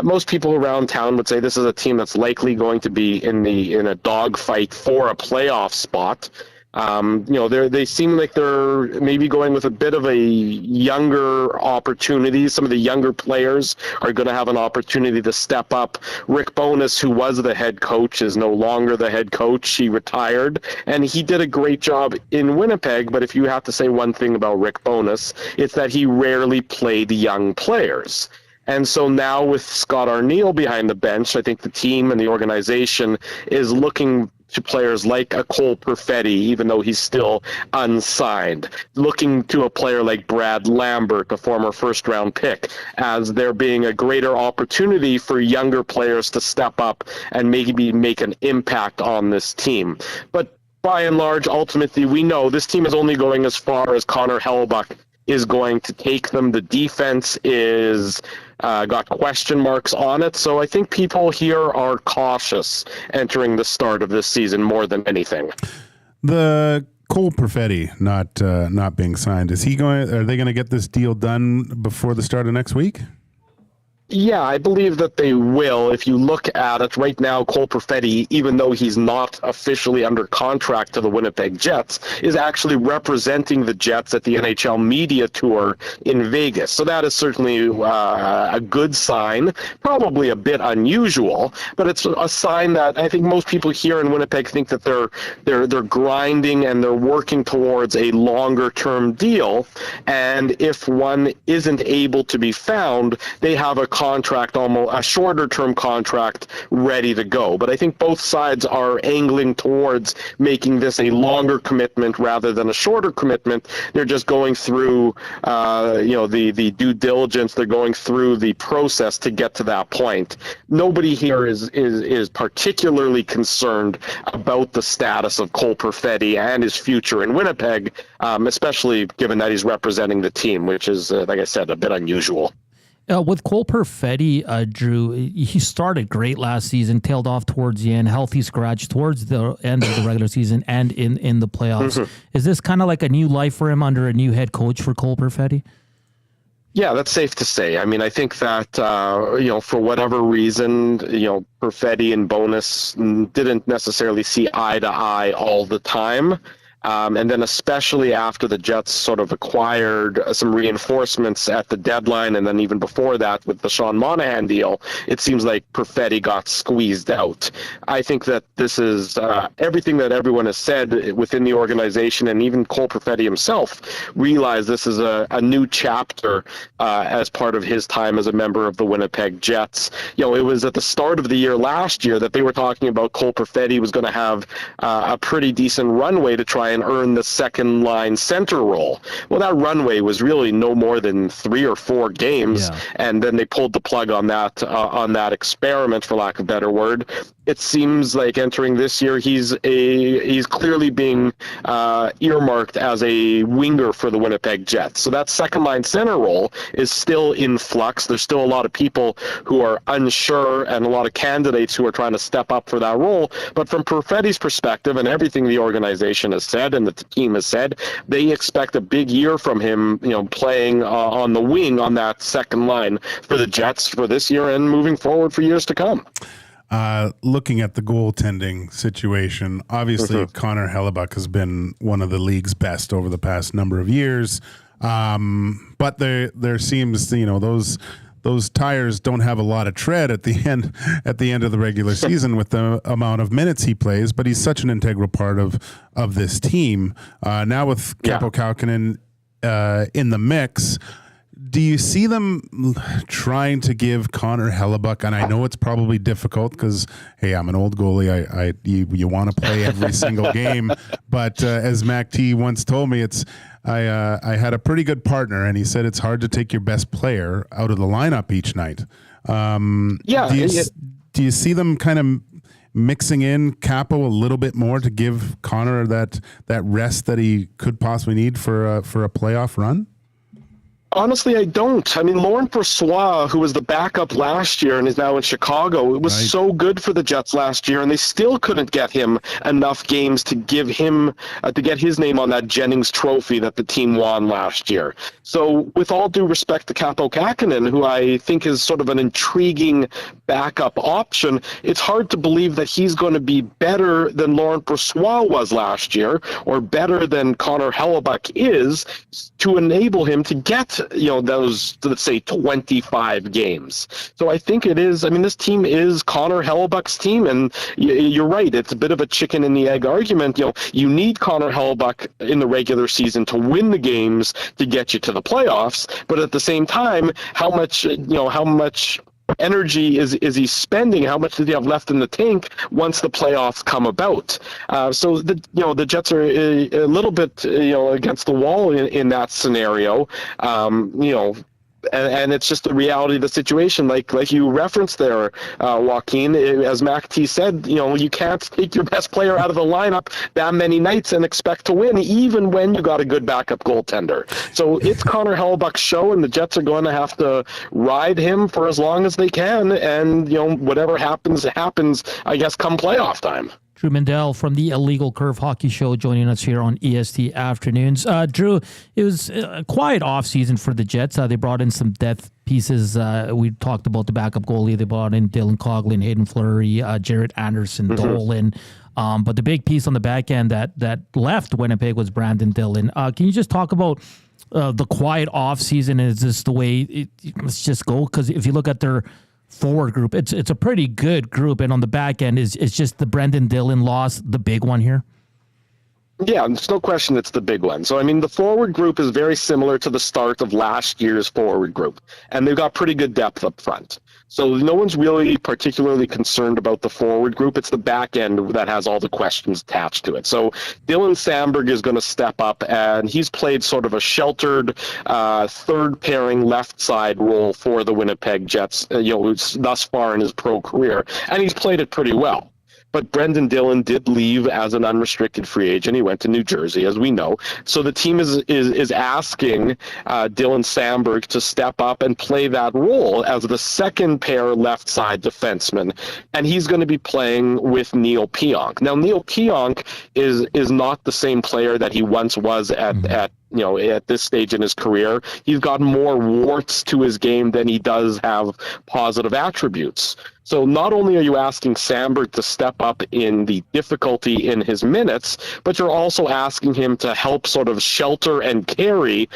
S: Most people around town would say this is a team that's likely going to be in a dogfight for a playoff spot. They seem like they're maybe going with a bit of a younger opportunity. Some of the younger players are going to have an opportunity to step up. Rick Bowness, who was the head coach, is no longer the head coach. He retired, and he did a great job in Winnipeg. But if you have to say one thing about Rick Bowness, it's that he rarely played young players. And so now with Scott Arniel behind the bench, I think the team and the organization is looking to players like a Cole Perfetti, even though he's still unsigned, looking to a player like Brad Lambert, a former first-round pick, as there being a greater opportunity for younger players to step up and maybe make an impact on this team. But by and large, ultimately, we know this team is only going as far as Connor Hellebuyck is going to take them. The defense is got question marks on it. So I think people here are cautious entering the start of this season more than anything.
B: The Cole Perfetti not being signed, are they going to get this deal done before the start of next week?
S: Yeah, I believe that they will. If you look at it right now, Cole Perfetti, even though he's not officially under contract to the Winnipeg Jets, is actually representing the Jets at the NHL Media Tour in Vegas. So that is certainly a good sign, probably a bit unusual, but it's a sign that I think most people here in Winnipeg think that they're grinding and they're working towards a longer-term deal. And if one isn't able to be found, they have a contract, almost a shorter term contract, ready to go. But I think both sides are angling towards making this a longer commitment rather than a shorter commitment. They're just going through the due diligence. They're going through the process to get to that point. Nobody here is particularly concerned about the status of Cole Perfetti and his future in Winnipeg, especially given that he's representing the team, which is, like I said, a bit unusual.
A: With Cole Perfetti, Drew, he started great last season, tailed off towards the end, healthy scratch towards the end of the regular season and in the playoffs. Mm-hmm. Is this kind of like a new life for him under a new head coach for Cole Perfetti?
S: Yeah, that's safe to say. I mean, I think that, for whatever reason, Perfetti and Bowness didn't necessarily see eye to eye all the time. And then especially after the Jets sort of acquired some reinforcements at the deadline, and then even before that with the Sean Monahan deal, it seems like Perfetti got squeezed out. I think that this is everything that everyone has said within the organization, and even Cole Perfetti himself realized this is a new chapter as part of his time as a member of the Winnipeg Jets. It was at the start of the year last year that they were talking about Cole Perfetti was going to have a pretty decent runway to try and earn the second line center role. Well, that runway was really no more than 3 or 4 games, and then they pulled the plug on that experiment, for lack of a better word. It seems like entering this year, he's clearly being earmarked as a winger for the Winnipeg Jets. So that second line center role is still in flux. There's still a lot of people who are unsure and a lot of candidates who are trying to step up for that role. But from Perfetti's perspective and everything the organization has said and the team has said, they expect a big year from him, playing on the wing on that second line for the Jets for this year and moving forward for years to come.
B: Looking at the goaltending situation, obviously Connor Hellebuyck has been one of the league's best over the past number of years. But there seems, those tires don't have a lot of tread at the end of the regular season with the amount of minutes he plays, but he's such an integral part of this team. Now with Capo Kaukonen in the mix, do you see them trying to give Connor Hellebuyck, and I know it's probably difficult because, hey, I'm an old goalie. You want to play every single game, but as Mac T once told me, I had a pretty good partner, and he said it's hard to take your best player out of the lineup each night. Do you see them kind of mixing in Capo a little bit more to give Connor that rest that he could possibly need for a playoff run?
S: Honestly, I don't. I mean, Laurent Brossoit, who was the backup last year and is now in Chicago, it was so good for the Jets last year, and they still couldn't get him enough games to give him to get his name on that Jennings Trophy that the team won last year. So, with all due respect to Capo Kaukonen, who I think is sort of an intriguing backup option, it's hard to believe that he's going to be better than Laurent Brossoit was last year, or better than Connor Hellebuyck is, to enable him to get those, let's say, 25 games. So I think it is, this team is Connor Hellebuyck's team, and you're right, it's a bit of a chicken and the egg argument. You need Connor Hellebuyck in the regular season to win the games to get you to the playoffs, but at the same time, how much energy is he spending? How much does he have left in the tank once the playoffs come about? So the Jets are a little bit against the wall in that scenario. And it's just the reality of the situation, like you referenced there, Joaquin. As Mac T said, you can't take your best player out of the lineup that many nights and expect to win, even when you got a good backup goaltender. So it's Connor Hellebuyck's show, and the Jets are going to have to ride him for as long as they can, and whatever happens, I guess, come playoff time.
A: Drew Mindell from the Illegal Curve Hockey Show joining us here on EST Afternoons. Drew, it was a quiet offseason for the Jets. They brought in some depth pieces. We talked about the backup goalie. They brought in Dylan Coughlin, Hayden Fleury, Jared Anderson, Dolan. But the big piece on the back end that left Winnipeg was Brandon Dillon. Can you just talk about the quiet offseason? Is this the way let's just go? Because if you look at their forward group, it's a pretty good group, and on the back end is just the Brendan Dillon loss the big one here.
S: Yeah, there's no question it's the big one. So, the forward group is very similar to the start of last year's forward group, and they've got pretty good depth up front. So no one's really particularly concerned about the forward group. It's the back end that has all the questions attached to it. So Dylan Samberg is going to step up, and he's played sort of a sheltered third pairing left side role for the Winnipeg Jets, thus far in his pro career, and he's played it pretty well. But Brendan Dillon did leave as an unrestricted free agent. He went to New Jersey, as we know. So the team is asking Dylan Samberg to step up and play that role as the second pair left side defenseman. And he's going to be playing with Neil Pionk. Now, Neil Pionk is not the same player that he once was at at this stage in his career. He's got more warts to his game than he does have positive attributes. So not only are you asking Samberg to step up in the difficulty in his minutes, but you're also asking him to help sort of shelter and carry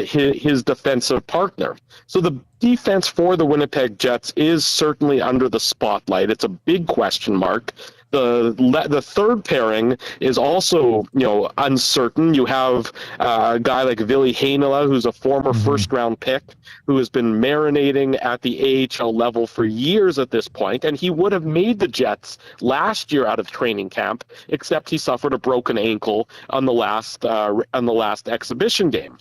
S: his defensive partner. So the defense for the Winnipeg Jets is certainly under the spotlight. It's a big question mark. The third pairing is also, uncertain. You have a guy like Ville Heinola, who's a former first-round pick, who has been marinating at the AHL level for years at this point, and he would have made the Jets last year out of training camp, except he suffered a broken ankle on the last exhibition game,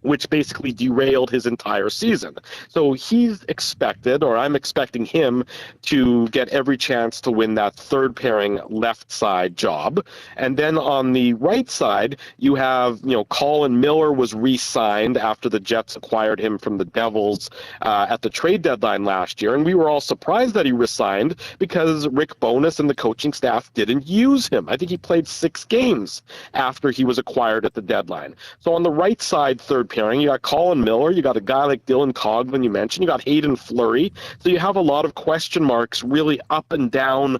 S: which basically derailed his entire season. So he's expected, or I'm expecting him to get every chance to win that third pairing left side job. And then on the right side, you have, Colin Miller was re-signed after the Jets acquired him from the Devils at the trade deadline last year. And we were all surprised that he re-signed because Rick Bowness and the coaching staff didn't use him. I think he played 6 games after he was acquired at the deadline. So on the right side, third pairing, you got Colin Miller, you got a guy like Dylan Coghlan you mentioned, you got Hayden Fleury. So you have a lot of question marks really up and down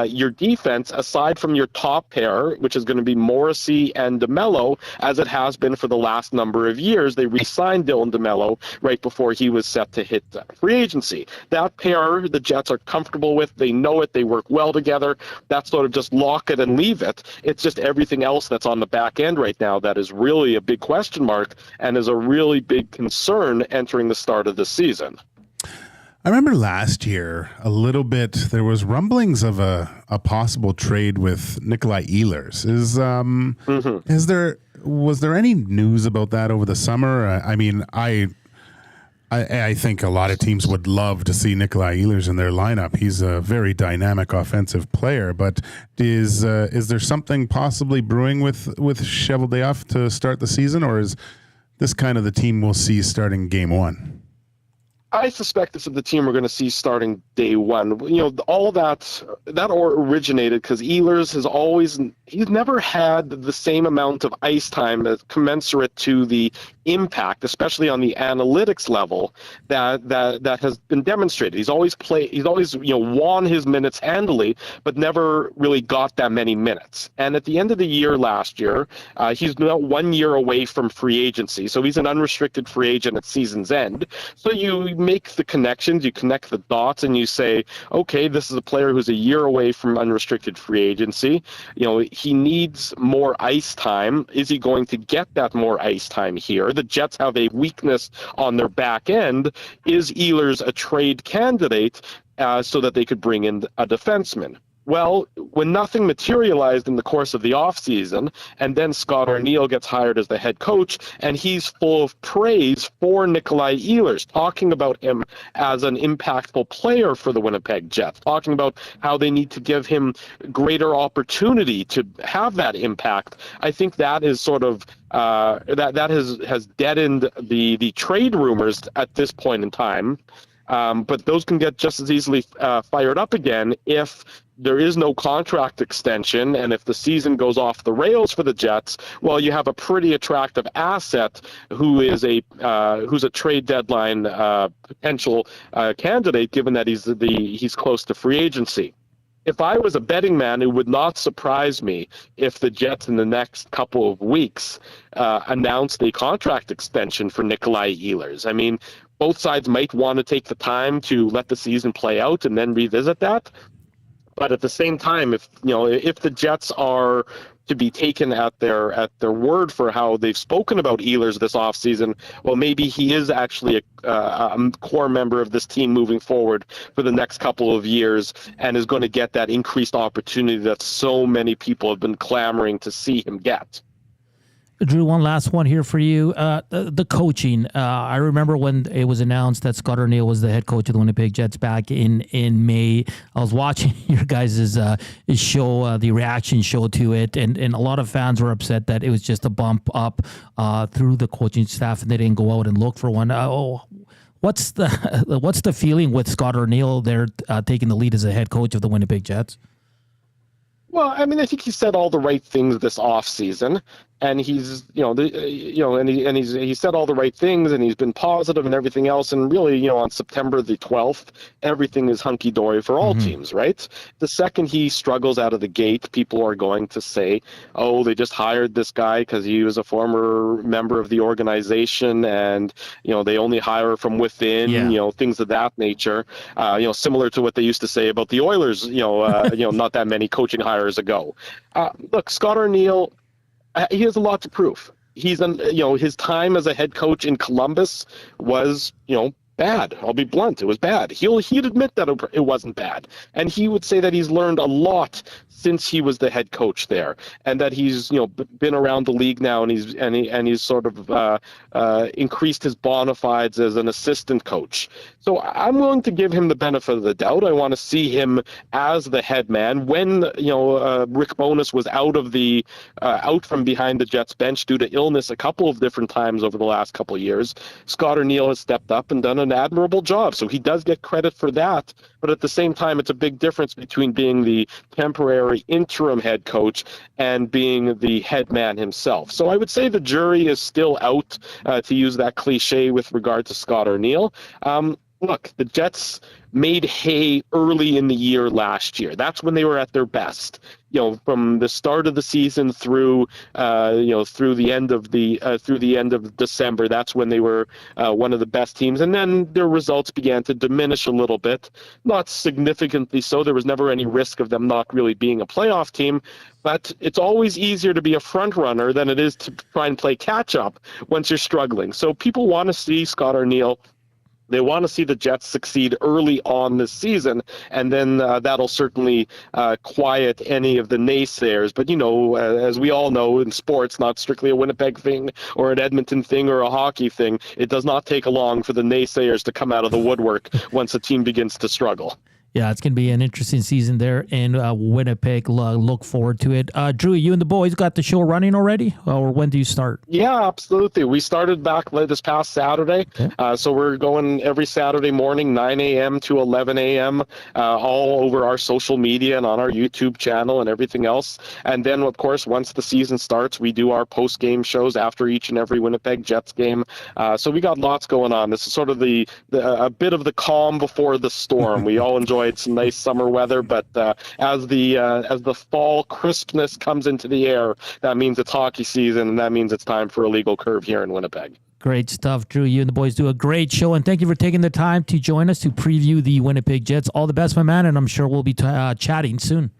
S: your defense, aside from your top pair, which is going to be Morrissey and DeMello, as it has been for the last number of years. They re-signed Dylan DeMello right before he was set to hit free agency. That pair, the Jets are comfortable with. They know it. They work well together. That's sort of just lock it and leave it. It's just everything else that's on the back end right now that is really a big question mark and is a really big concern entering the start of the season.
B: I remember last year a little bit, there was rumblings of a possible trade with Nikolai Ehlers. Was there any news about that over the summer? I think a lot of teams would love to see Nikolai Ehlers in their lineup. He's a very dynamic offensive player, but is there something possibly brewing with Cheveldayoff to start the season, or is this kind of the team we'll see starting game one?
S: I suspect this is the team we're going to see starting day one. All of that originated because Ehlers he's never had the same amount of ice time as commensurate to the impact, especially on the analytics level that has been demonstrated. He's always won his minutes handily, but never really got that many minutes. And at the end of the year last year, he's now 1 year away from free agency, so he's an unrestricted free agent at season's end. So you make the connections, you connect the dots, and you say, okay, this is a player who's a year away from unrestricted free agency. He needs more ice time. Is he going to get that more ice time here? The Jets have a weakness on their back end. Is Ehlers a trade candidate so that they could bring in a defenseman? Well, when nothing materialized in the course of the offseason, and then Scott Arniel gets hired as the head coach, and he's full of praise for Nikolai Ehlers, talking about him as an impactful player for the Winnipeg Jets, talking about how they need to give him greater opportunity to have that impact. I think that is sort of that has deadened the trade rumors at this point in time. But those can get just as easily fired up again if there is no contract extension, and if the season goes off the rails for the Jets. Well, you have a pretty attractive asset who's a trade deadline potential candidate, given that he's close to free agency. If I was a betting man, it would not surprise me if the Jets in the next couple of weeks announced a contract extension for Nikolai Ehlers. I mean, both sides might want to take the time to let the season play out and then revisit that. But at the same time, if the Jets are to be taken at their word for how they've spoken about Ehlers this offseason, well, maybe he is actually a core member of this team moving forward for the next couple of years and is going to get that increased opportunity that so many people have been clamoring to see him get.
A: Drew, one last one here for you. The coaching. I remember when it was announced that Scott Arniel was the head coach of the Winnipeg Jets back in May. I was watching your guys' show, the reaction show to it, and a lot of fans were upset that it was just a bump up through the coaching staff and they didn't go out and look for one. What's the feeling with Scott Arniel there taking the lead as the head coach of the Winnipeg Jets?
S: Well, I mean, I think he said all the right things this offseason. And he's, he said all the right things, and he's been positive and everything else. And really, on September the 12th, everything is hunky dory for all teams, right? The second he struggles out of the gate, people are going to say, "Oh, they just hired this guy because he was a former member of the organization, and they only hire from within." Things of that nature. Similar to what they used to say about the Oilers. Not that many coaching hires ago. Look, Scott Arniel. He has a lot to prove. He's his time as a head coach in Columbus was, bad. I'll be blunt. It was bad. He'd admit that it wasn't bad. And he would say that he's learned a lot since he was the head coach there, and that he's, been around the league now, and he's sort of increased his bona fides as an assistant coach. So I'm willing to give him the benefit of the doubt. I want to see him as the head man. When Rick Bowness was out from behind the Jets bench due to illness a couple of different times over the last couple of years, Scott Arniel has stepped up and done an admirable job. So he does get credit for that. But at the same time, it's a big difference between being the temporary interim head coach and being the head man himself. So I would say the jury is still out, to use that cliche with regard to Scott Arniel. Look, the Jets made hay early in the year last year. That's when they were at their best. From the start of the season through the end of December. That's when they were one of the best teams. And then their results began to diminish a little bit, not significantly so. There was never any risk of them not really being a playoff team. But it's always easier to be a front runner than it is to try and play catch up once you're struggling. So people want to see Scott Arniel. They want to see the Jets succeed early on this season, and then that'll certainly quiet any of the naysayers. But, as we all know in sports, not strictly a Winnipeg thing or an Edmonton thing or a hockey thing, it does not take long for the naysayers to come out of the woodwork once a team begins to struggle.
A: Yeah, it's going to be an interesting season there in Winnipeg. Look forward to it. Drew, you and the boys got the show running already? Or when do you start?
S: Yeah, absolutely. We started back this past Saturday. Okay. So we're going every Saturday morning, 9 a.m. to 11 a.m., all over our social media and on our YouTube channel and everything else. And then, of course, once the season starts, we do our post-game shows after each and every Winnipeg Jets game. So we got lots going on. This is sort of a bit of the calm before the storm. We all enjoy some nice summer weather, but as the fall crispness comes into the air, that means it's hockey season, and that means it's time for a legal curve here in Winnipeg.
A: Great stuff, Drew. You and the boys do a great show, and thank you for taking the time to join us to preview the Winnipeg Jets. All the best, my man, and I'm sure we'll be chatting soon.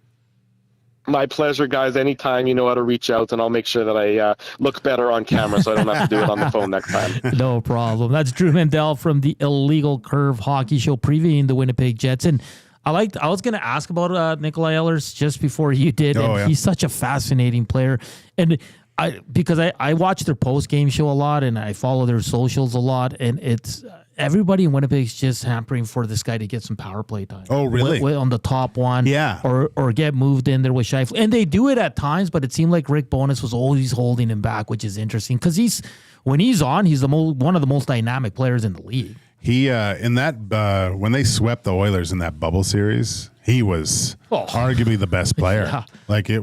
S: My pleasure, guys. Anytime, you know how to reach out, and I'll make sure that I look better on camera so I don't have to do it on the phone next time.
A: No problem. That's Drew Mindell from the Illegal Curve Hockey Show previewing the Winnipeg Jets. And I was going to ask about Nikolai Ehlers just before you did. He's such a fascinating player. And because I watch their post-game show a lot and I follow their socials a lot, and it's everybody in Winnipeg is just hampering for this guy to get some power play time.
B: Oh, really?
A: On the top one.
B: Yeah.
A: Or get moved in there with Scheifele. And they do it at times, but it seemed like Rick Bowness was always holding him back, which is interesting because when he's on, he's one of the most dynamic players in the league.
B: He in that when they swept the Oilers in that bubble series, he was arguably the best player.
A: Yeah.
B: Like he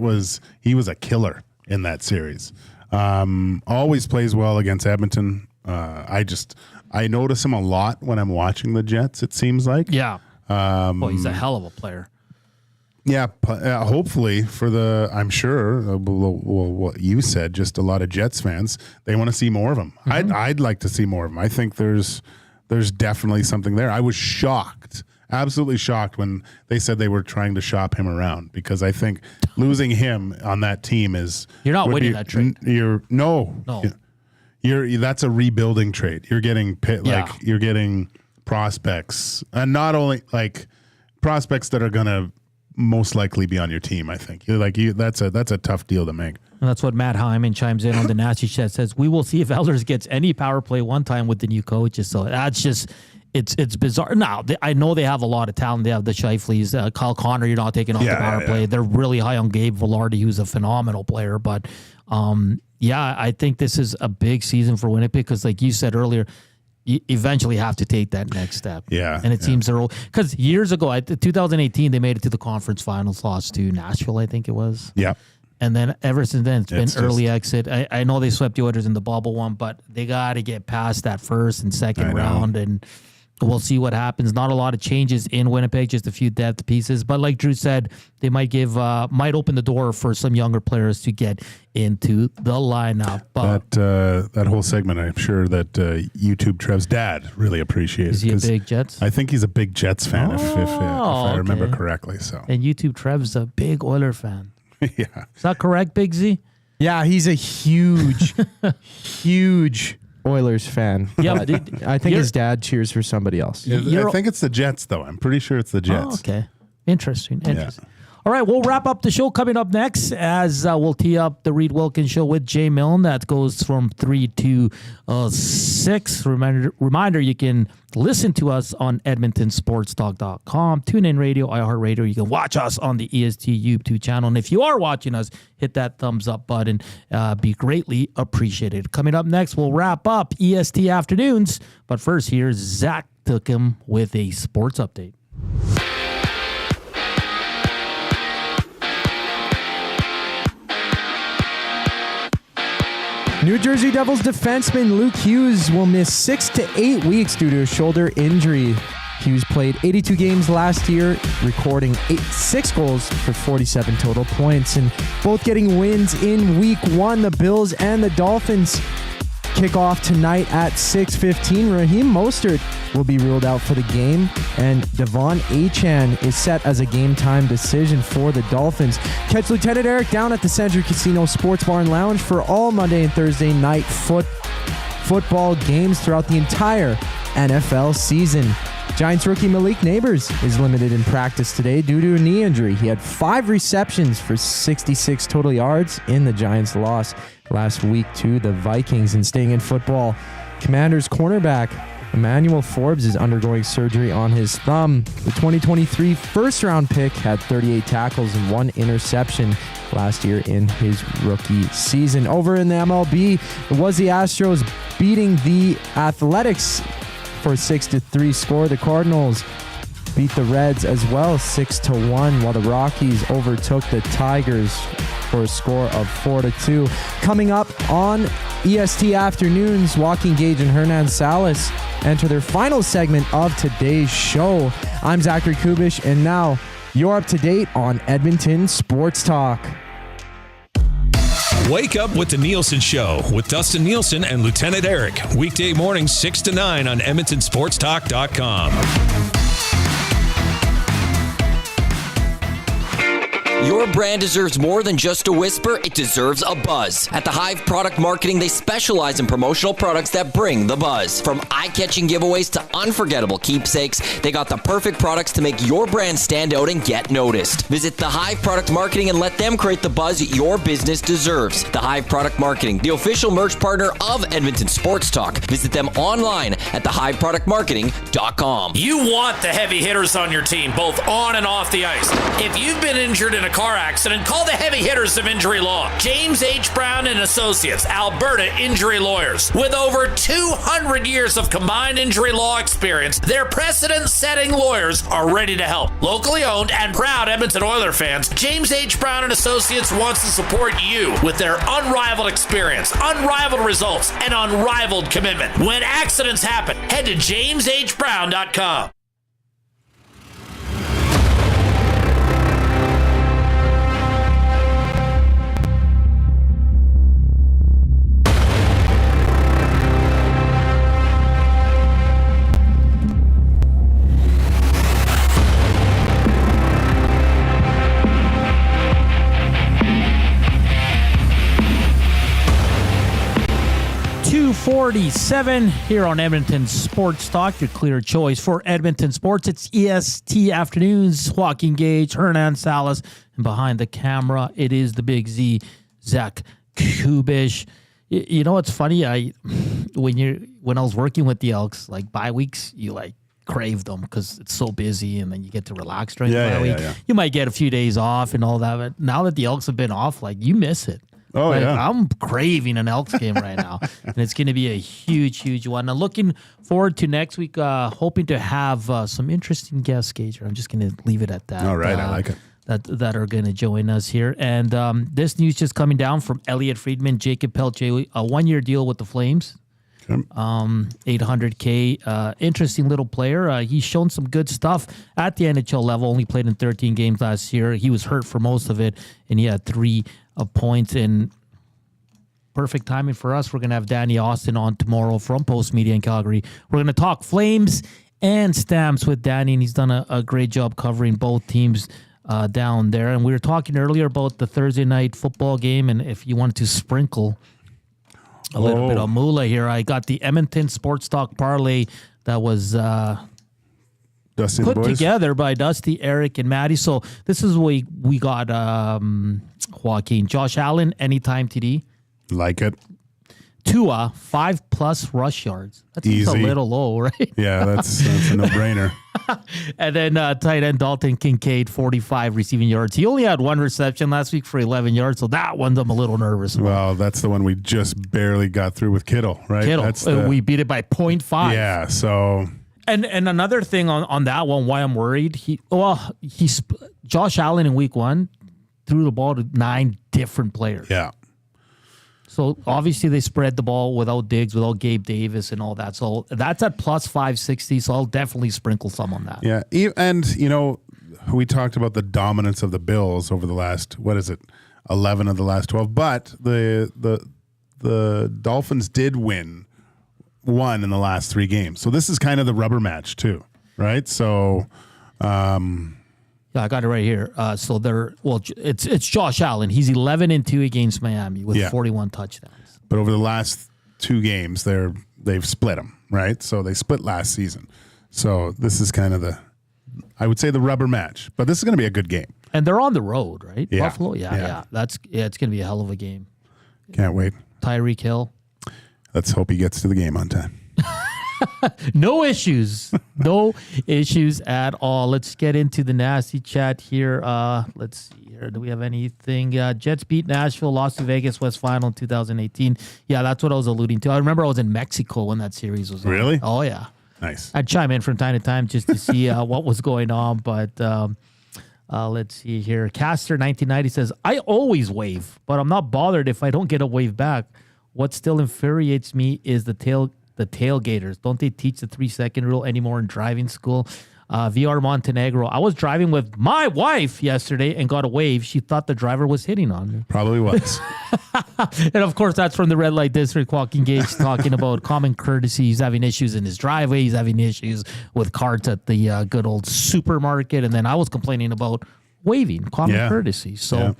B: was a killer in that series. Always plays well against Edmonton. I notice him a lot when I'm watching the Jets. It seems like
A: he's a hell of a player.
B: Yeah, hopefully I'm sure what you said, just a lot of Jets fans, they want to see more of him. Mm-hmm. I'd like to see more of him. I think there's definitely something there. I was shocked, absolutely shocked when they said they were trying to shop him around, because I think losing him on that team
A: you're not winning that trade.
B: That's a rebuilding trade. You're getting you're getting prospects, and not only like prospects that are gonna most likely be on your team. I think that's a tough deal to make.
A: And that's what Matt Hyman chimes in on the Nasty Chat, says, we will see if Ehlers gets any power play one time with the new coaches. So that's just, it's bizarre. Now, I know they have a lot of talent. They have the Scheifele's, Kyle Connor, you're not taking off the power play. They're really high on Gabe Vilardi, who's a phenomenal player. But, I think this is a big season for Winnipeg because, like you said earlier, you eventually have to take that next step.
B: Yeah.
A: And it seems they're because years ago, 2018, they made it to the conference finals, lost to Nashville, I think it was.
B: Yeah.
A: And then ever since then, it's been early exit. I know they swept the Oilers in the bubble one, but they got to get past that first and second round, and we'll see what happens. Not a lot of changes in Winnipeg, just a few depth pieces. But like Drew said, they might open the door for some younger players to get into the lineup. But
B: that whole segment, I'm sure that YouTube Trev's dad really appreciates.
A: Is he a big Jets?
B: I think he's a big Jets fan, if I remember correctly. So,
A: and YouTube Trev's a big Oiler fan.
B: Yeah.
A: Is that correct, Big Z?
C: Yeah, he's a huge, huge Oilers fan.
A: Yeah,
C: I think his dad cheers for somebody else.
B: I think it's the Jets, though. I'm pretty sure it's the Jets.
A: Oh, okay. Interesting. All right, we'll wrap up the show coming up next as we'll tee up the Reed Wilkins Show with Jay Milne. That goes from 3 to 6. Reminder, you can listen to us on EdmontonSportsTalk.com, TuneIn Radio, iHeartRadio. You can watch us on the EST YouTube channel. And if you are watching us, hit that thumbs up button. Be greatly appreciated. Coming up next, we'll wrap up EST Afternoons. But first, here's Zachticum with a sports update.
C: New Jersey Devils defenseman Luke Hughes will miss 6 to 8 weeks due to a shoulder injury. Hughes played 82 games last year, recording 6 goals for 47 total points, and both getting wins in Week 1. The Bills and the Dolphins kick off tonight at 6:15. Raheem Mostert will be ruled out for the game, and Achane is set as a game-time decision for the Dolphins. Catch Lieutenant Eric down at the Century Casino Sports Bar and Lounge for all Monday and Thursday night football games throughout the entire NFL season. Giants rookie Malik Neighbors is limited in practice today due to a knee injury. He had 5 receptions for 66 total yards in the Giants' loss last week to the Vikings. And staying in football, Commanders cornerback Emmanuel Forbes is undergoing surgery on his thumb. The 2023 first-round pick had 38 tackles and 1 interception last year in his rookie season. Over in the MLB, it was the Astros beating the Athletics for a 6-3 score. The Cardinals beat the Reds as well 6-1, while the Rockies overtook the Tigers for a score of 4-2. Coming up on EST Afternoons, Joaquin Gage and Hernan Salas enter their final segment of today's show. I'm Zachary Kubusch, and now you're up to date on Edmonton Sports Talk.
H: Wake up with the Nielsen Show with Dustin Nielsen and Lieutenant Eric. Weekday mornings 6 to 9 on EdmontonSportsTalk.com.
T: Your brand deserves more than just a whisper. It deserves a buzz. At the Hive Product Marketing, they specialize in promotional products that bring the buzz. From eye-catching giveaways to unforgettable keepsakes, they got the perfect products to make your brand stand out and get noticed. Visit the Hive Product Marketing and let them create the buzz your business deserves. The Hive Product Marketing, the official merch partner of Edmonton Sports Talk. Visit them online at thehiveproductmarketing.com.
P: You want the heavy hitters on your team, both on and off the ice. If you've been injured in a car accident, call the heavy hitters of injury law. James H. Brown and Associates, Alberta Injury Lawyers. With over 200 years of combined injury law experience, their precedent-setting lawyers are ready to help. Locally owned and proud Edmonton Oilers fans, James H. Brown and Associates wants to support you with their unrivaled experience, unrivaled results, and unrivaled commitment. When accidents happen, head to jameshbrown.com.
A: .47 here on Edmonton Sports Talk, your clear choice for Edmonton sports. It's EST Afternoons. Joaquin Gage, Hernan Salas, and behind the camera, it is the Big Z, Zach Kubusch. You know what's funny? When I was working with the Elks, like bye weeks, you like crave them because it's so busy, and then you get to relax during the bye week. Yeah. You might get a few days off and all that, but now that the Elks have been off, like you miss it.
B: Oh,
A: like,
B: yeah.
A: I'm craving an Elks game right now, and it's going to be a huge, huge one. I'm looking forward to next week, hoping to have some interesting guests, Gager. I'm just going to leave it at that.
B: All right, I like it.
A: that are going to join us here. And this news just coming down from Elliot Friedman, Jacob Pelche, a 1-year deal with the Flames. $800K. Interesting little player. He's shown some good stuff at the NHL level. Only played in 13 games last year. He was hurt for most of it, and he had 3 points. And perfect timing for us. We're going to have Danny Austin on tomorrow from Post Media in Calgary. We're going to talk Flames and Stamps with Danny, and he's done a great job covering both teams down there. And we were talking earlier about the Thursday night football game, and if you wanted to sprinkle a little bit of moolah here, I got the Edmonton Sports Talk parlay that was put together by Dusty, Eric, and Maddie. So this is what we got. Joaquin, Josh Allen, anytime TD.
B: Like it.
A: Tua, 5+ rush yards. That seems a little low, right?
B: Yeah, that's a no-brainer.
A: And then tight end Dalton Kincaid, 45 receiving yards. He only had 1 reception last week for 11 yards, so that one's I'm a little nervous about.
B: Well, that's the one we just barely got through with Kittle, right?
A: Kittle, we beat it by 0.5.
B: Yeah, so...
A: And another thing on that one, why I'm worried, Josh Allen in week 1 threw the ball to 9 different players.
B: Yeah.
A: So obviously they spread the ball without Diggs, without Gabe Davis and all that. So that's at plus 560. So I'll definitely sprinkle some on that.
B: Yeah. And, we talked about the dominance of the Bills over the last, 11 of the last 12. But the Dolphins did win 1 in the last 3 games. So this is kind of the rubber match too, right? So...
A: Yeah, I got it right here. It's Josh Allen. He's 11-2 against Miami with 41 touchdowns.
B: But over the last 2 games, they've split them, right? So they split last season. So this is kind of the rubber match. But this is going to be a good game.
A: And they're on the road, right?
B: Yeah.
A: Buffalo. Yeah. It's going to be a hell of a game.
B: Can't wait.
A: Tyreek Hill.
B: Let's hope he gets to the game on time.
A: No issues. No issues at all. Let's get into the nasty chat here. Let's see here. Do we have anything? Jets beat Nashville, lost to Vegas West Final in 2018. Yeah, that's what I was alluding to. I remember I was in Mexico when that series was on.
B: Really?
A: Oh, yeah.
B: Nice.
A: I'd chime in from time to time just to see what was going on. But let's see here. Caster 1990 says, I always wave, but I'm not bothered if I don't get a wave back. What still infuriates me is the tailgaters. Don't they teach the 3-second rule anymore in driving school? VR Montenegro. I was driving with my wife yesterday and got a wave. She thought the driver was hitting on me.
B: Probably was.
A: And of course, that's from the red light district. Joaquin Gage talking about common courtesy. He's having issues in his driveway. He's having issues with carts at the good old supermarket. And then I was complaining about waving, common courtesy. So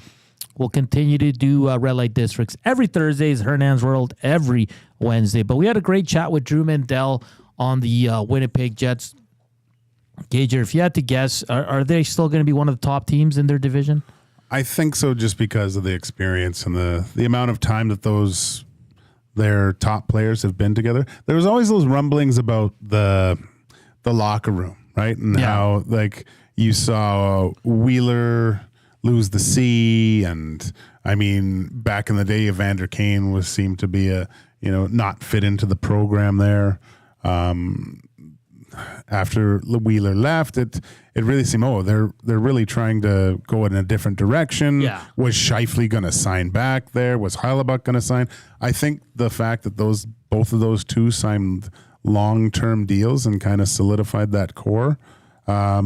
A: we'll continue to do red light districts every Thursday. Hernan's World every Wednesday. But we had a great chat with Drew Mindell on the Winnipeg Jets. Gager, if you had to guess, are they still going to be one of the top teams in their division?
B: I think so, just because of the experience and the amount of time that their top players have been together. There was always those rumblings about the locker room, right? And how you saw Wheeler lose the C, and I mean, back in the day, Evander Kane seemed to be not fit into the program there. After Wheeler left, it really seemed they're really trying to go in a different direction.
A: Yeah.
B: Was Scheifele going to sign back there? Was Heilebuck going to sign? I think the fact that both of those two signed long-term deals and kind of solidified that core. They're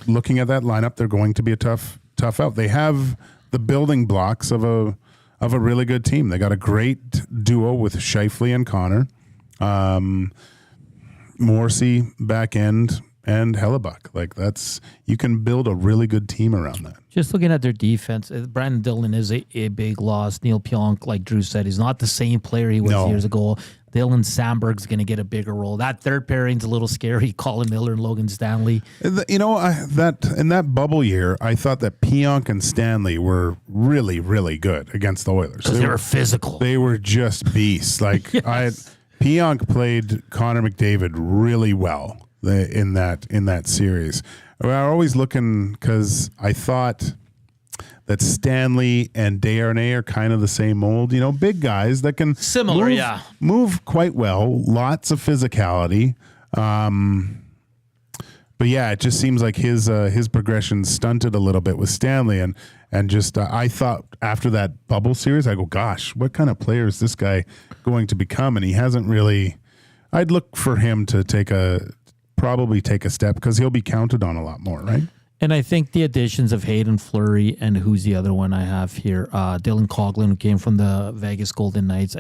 B: looking at that lineup. They're going to be a tough out. They have the building blocks of a really good team. They got a great duo with Scheifele and Connor. Morrissey back end and Hellebuck. You can build a really good team around that.
A: Just looking at their defense, Brandon Dillon is a big loss. Neil Pionk, like Drew said, is not the same player he was years ago. Dylan Sandberg's going to get a bigger role. That third pairing's a little scary. Colin Miller and Logan Stanley.
B: That in that bubble year, I thought that Pionk and Stanley were really, really good against the Oilers.
A: Because they were physical.
B: They were just beasts. Pionk played Connor McDavid really well in that series. I was always looking, because I thought that Stanley and Desharnais are kind of the same mold, big guys that can move quite well, lots of physicality. But yeah, it just seems like his progression stunted a little bit with Stanley, and just I thought after that bubble series, I go, gosh, what kind of player is this guy going to become? And he hasn't really. I'd look for him to probably take a step because he'll be counted on a lot more, right?
A: And I think the additions of Hayden Fleury and who's the other one I have here, Dylan Coughlin, who came from the Vegas Golden Knights.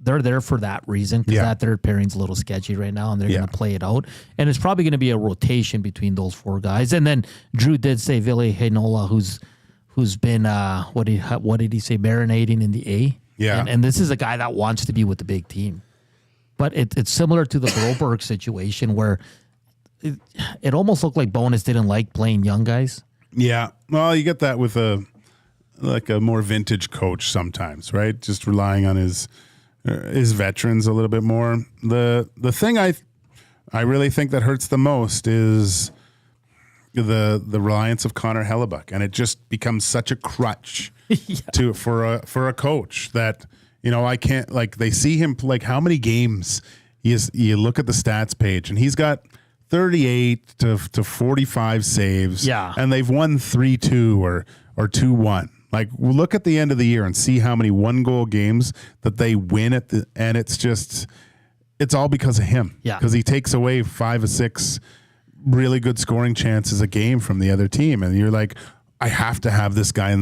A: They're there for that reason because that third pairing's a little sketchy right now, and they're going to play it out. And it's probably going to be a rotation between those four guys. And then Drew did say Ville Heinola, who's been what did he say, marinating in the A.
B: Yeah,
A: and this is a guy that wants to be with the big team. But it's similar to the Broberg situation where it almost looked like Bowness didn't like playing young guys.
B: Yeah, well, you get that with a more vintage coach sometimes, right? Just relying on his veterans a little bit more. The thing I really think that hurts the most is the reliance of Connor Hellebuck, and it just becomes such a crutch for a coach that I can't they see him how many games you look at the stats page and he's got 38 to 45 saves, and they've won 3-2 or 2-1. Look at the end of the year and see how many 1-goal games that they win and it's all because of him. Yeah. Because he takes away 5 or 6 really good scoring chances a game from the other team. And you're like, I have to have this guy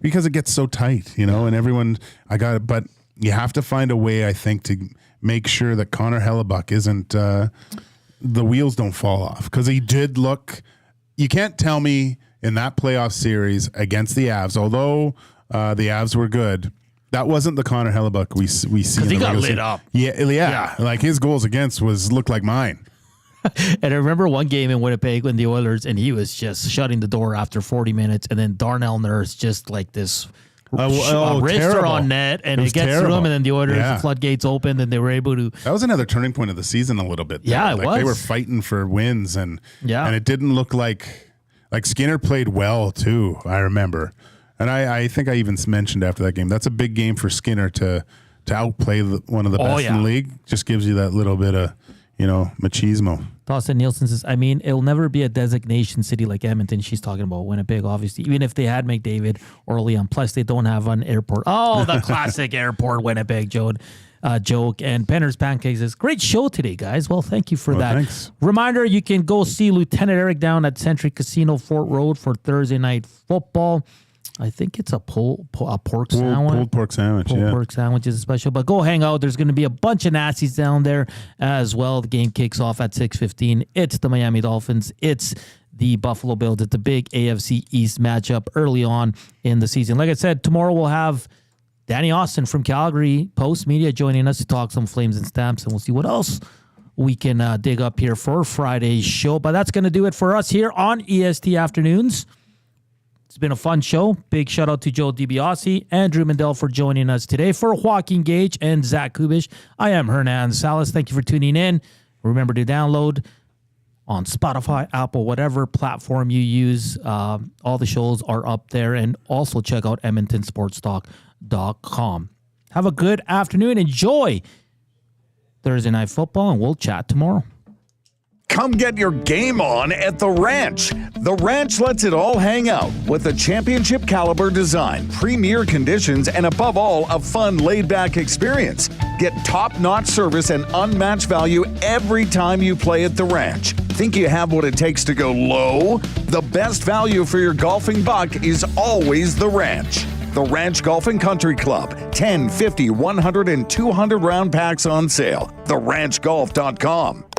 B: because it gets so tight, and everyone, but you have to find a way, I think, to make sure that Connor Hellebuck isn't, the wheels don't fall off. Because he did look, you can't tell me, in that playoff series against the Avs, although the Avs were good, that wasn't the Connor Hellebuck we see. Because
A: he got lit up.
B: Yeah. Like his goals against looked like mine.
A: And I remember one game in Winnipeg when the Oilers, and he was just shutting the door after 40 minutes, and then Darnell Nurse just like this wrister on net, and it gets through him, and then the Oilers, the floodgates opened, and they were able to.
B: That was another turning point of the season a little bit.
A: Yeah, it was.
B: They were fighting for wins, and it didn't look like Skinner played well too. I remember, and I think I even mentioned after that game that's a big game for Skinner to outplay one of the best in the league. Just gives you that little bit of machismo.
A: Dawson Nielsen says, I mean, it'll never be a designation city like Edmonton. She's talking about Winnipeg, obviously, even if they had McDavid or Leon. Plus, they don't have an airport. Oh, the classic airport, Winnipeg, joke. And Penner's Pancakes says, great show today, guys. Well, thank you for that.
B: Thanks.
A: Reminder, you can go see Lieutenant Eric down at Century Casino, Fort Road for Thursday night football. I think it's a pork sandwich.
B: Pulled pork sandwich,
A: pork sandwich is special. But go hang out. There's going to be a bunch of nasties down there as well. The game kicks off at 6:15. It's the Miami Dolphins. It's the Buffalo Bills. It's a big AFC East matchup early on in the season. Like I said, tomorrow we'll have Danny Austin from Calgary Post Media joining us to talk some Flames and Stamps, and we'll see what else we can dig up here for Friday's show. But that's going to do it for us here on EST Afternoons. It's been a fun show. Big shout out to Joe DiBiase and Drew Mindell for joining us today. For Joaquin Gage and Zach Kubusch, I am Hernan Salas. Thank you for tuning in. Remember to download on Spotify, Apple, whatever platform you use. All the shows are up there. And also check out EdmontonSportsTalk.com. Have a good afternoon. Enjoy Thursday Night Football, and we'll chat tomorrow.
D: Come get your game on at The Ranch. The Ranch lets it all hang out with a championship caliber design, premier conditions, and above all, a fun laid-back experience. Get top-notch service and unmatched value every time you play at The Ranch. Think you have what it takes to go low? The best value for your golfing buck is always The Ranch. The Ranch Golf and Country Club. 10, 50, 100, and 200 round packs on sale. TheRanchGolf.com.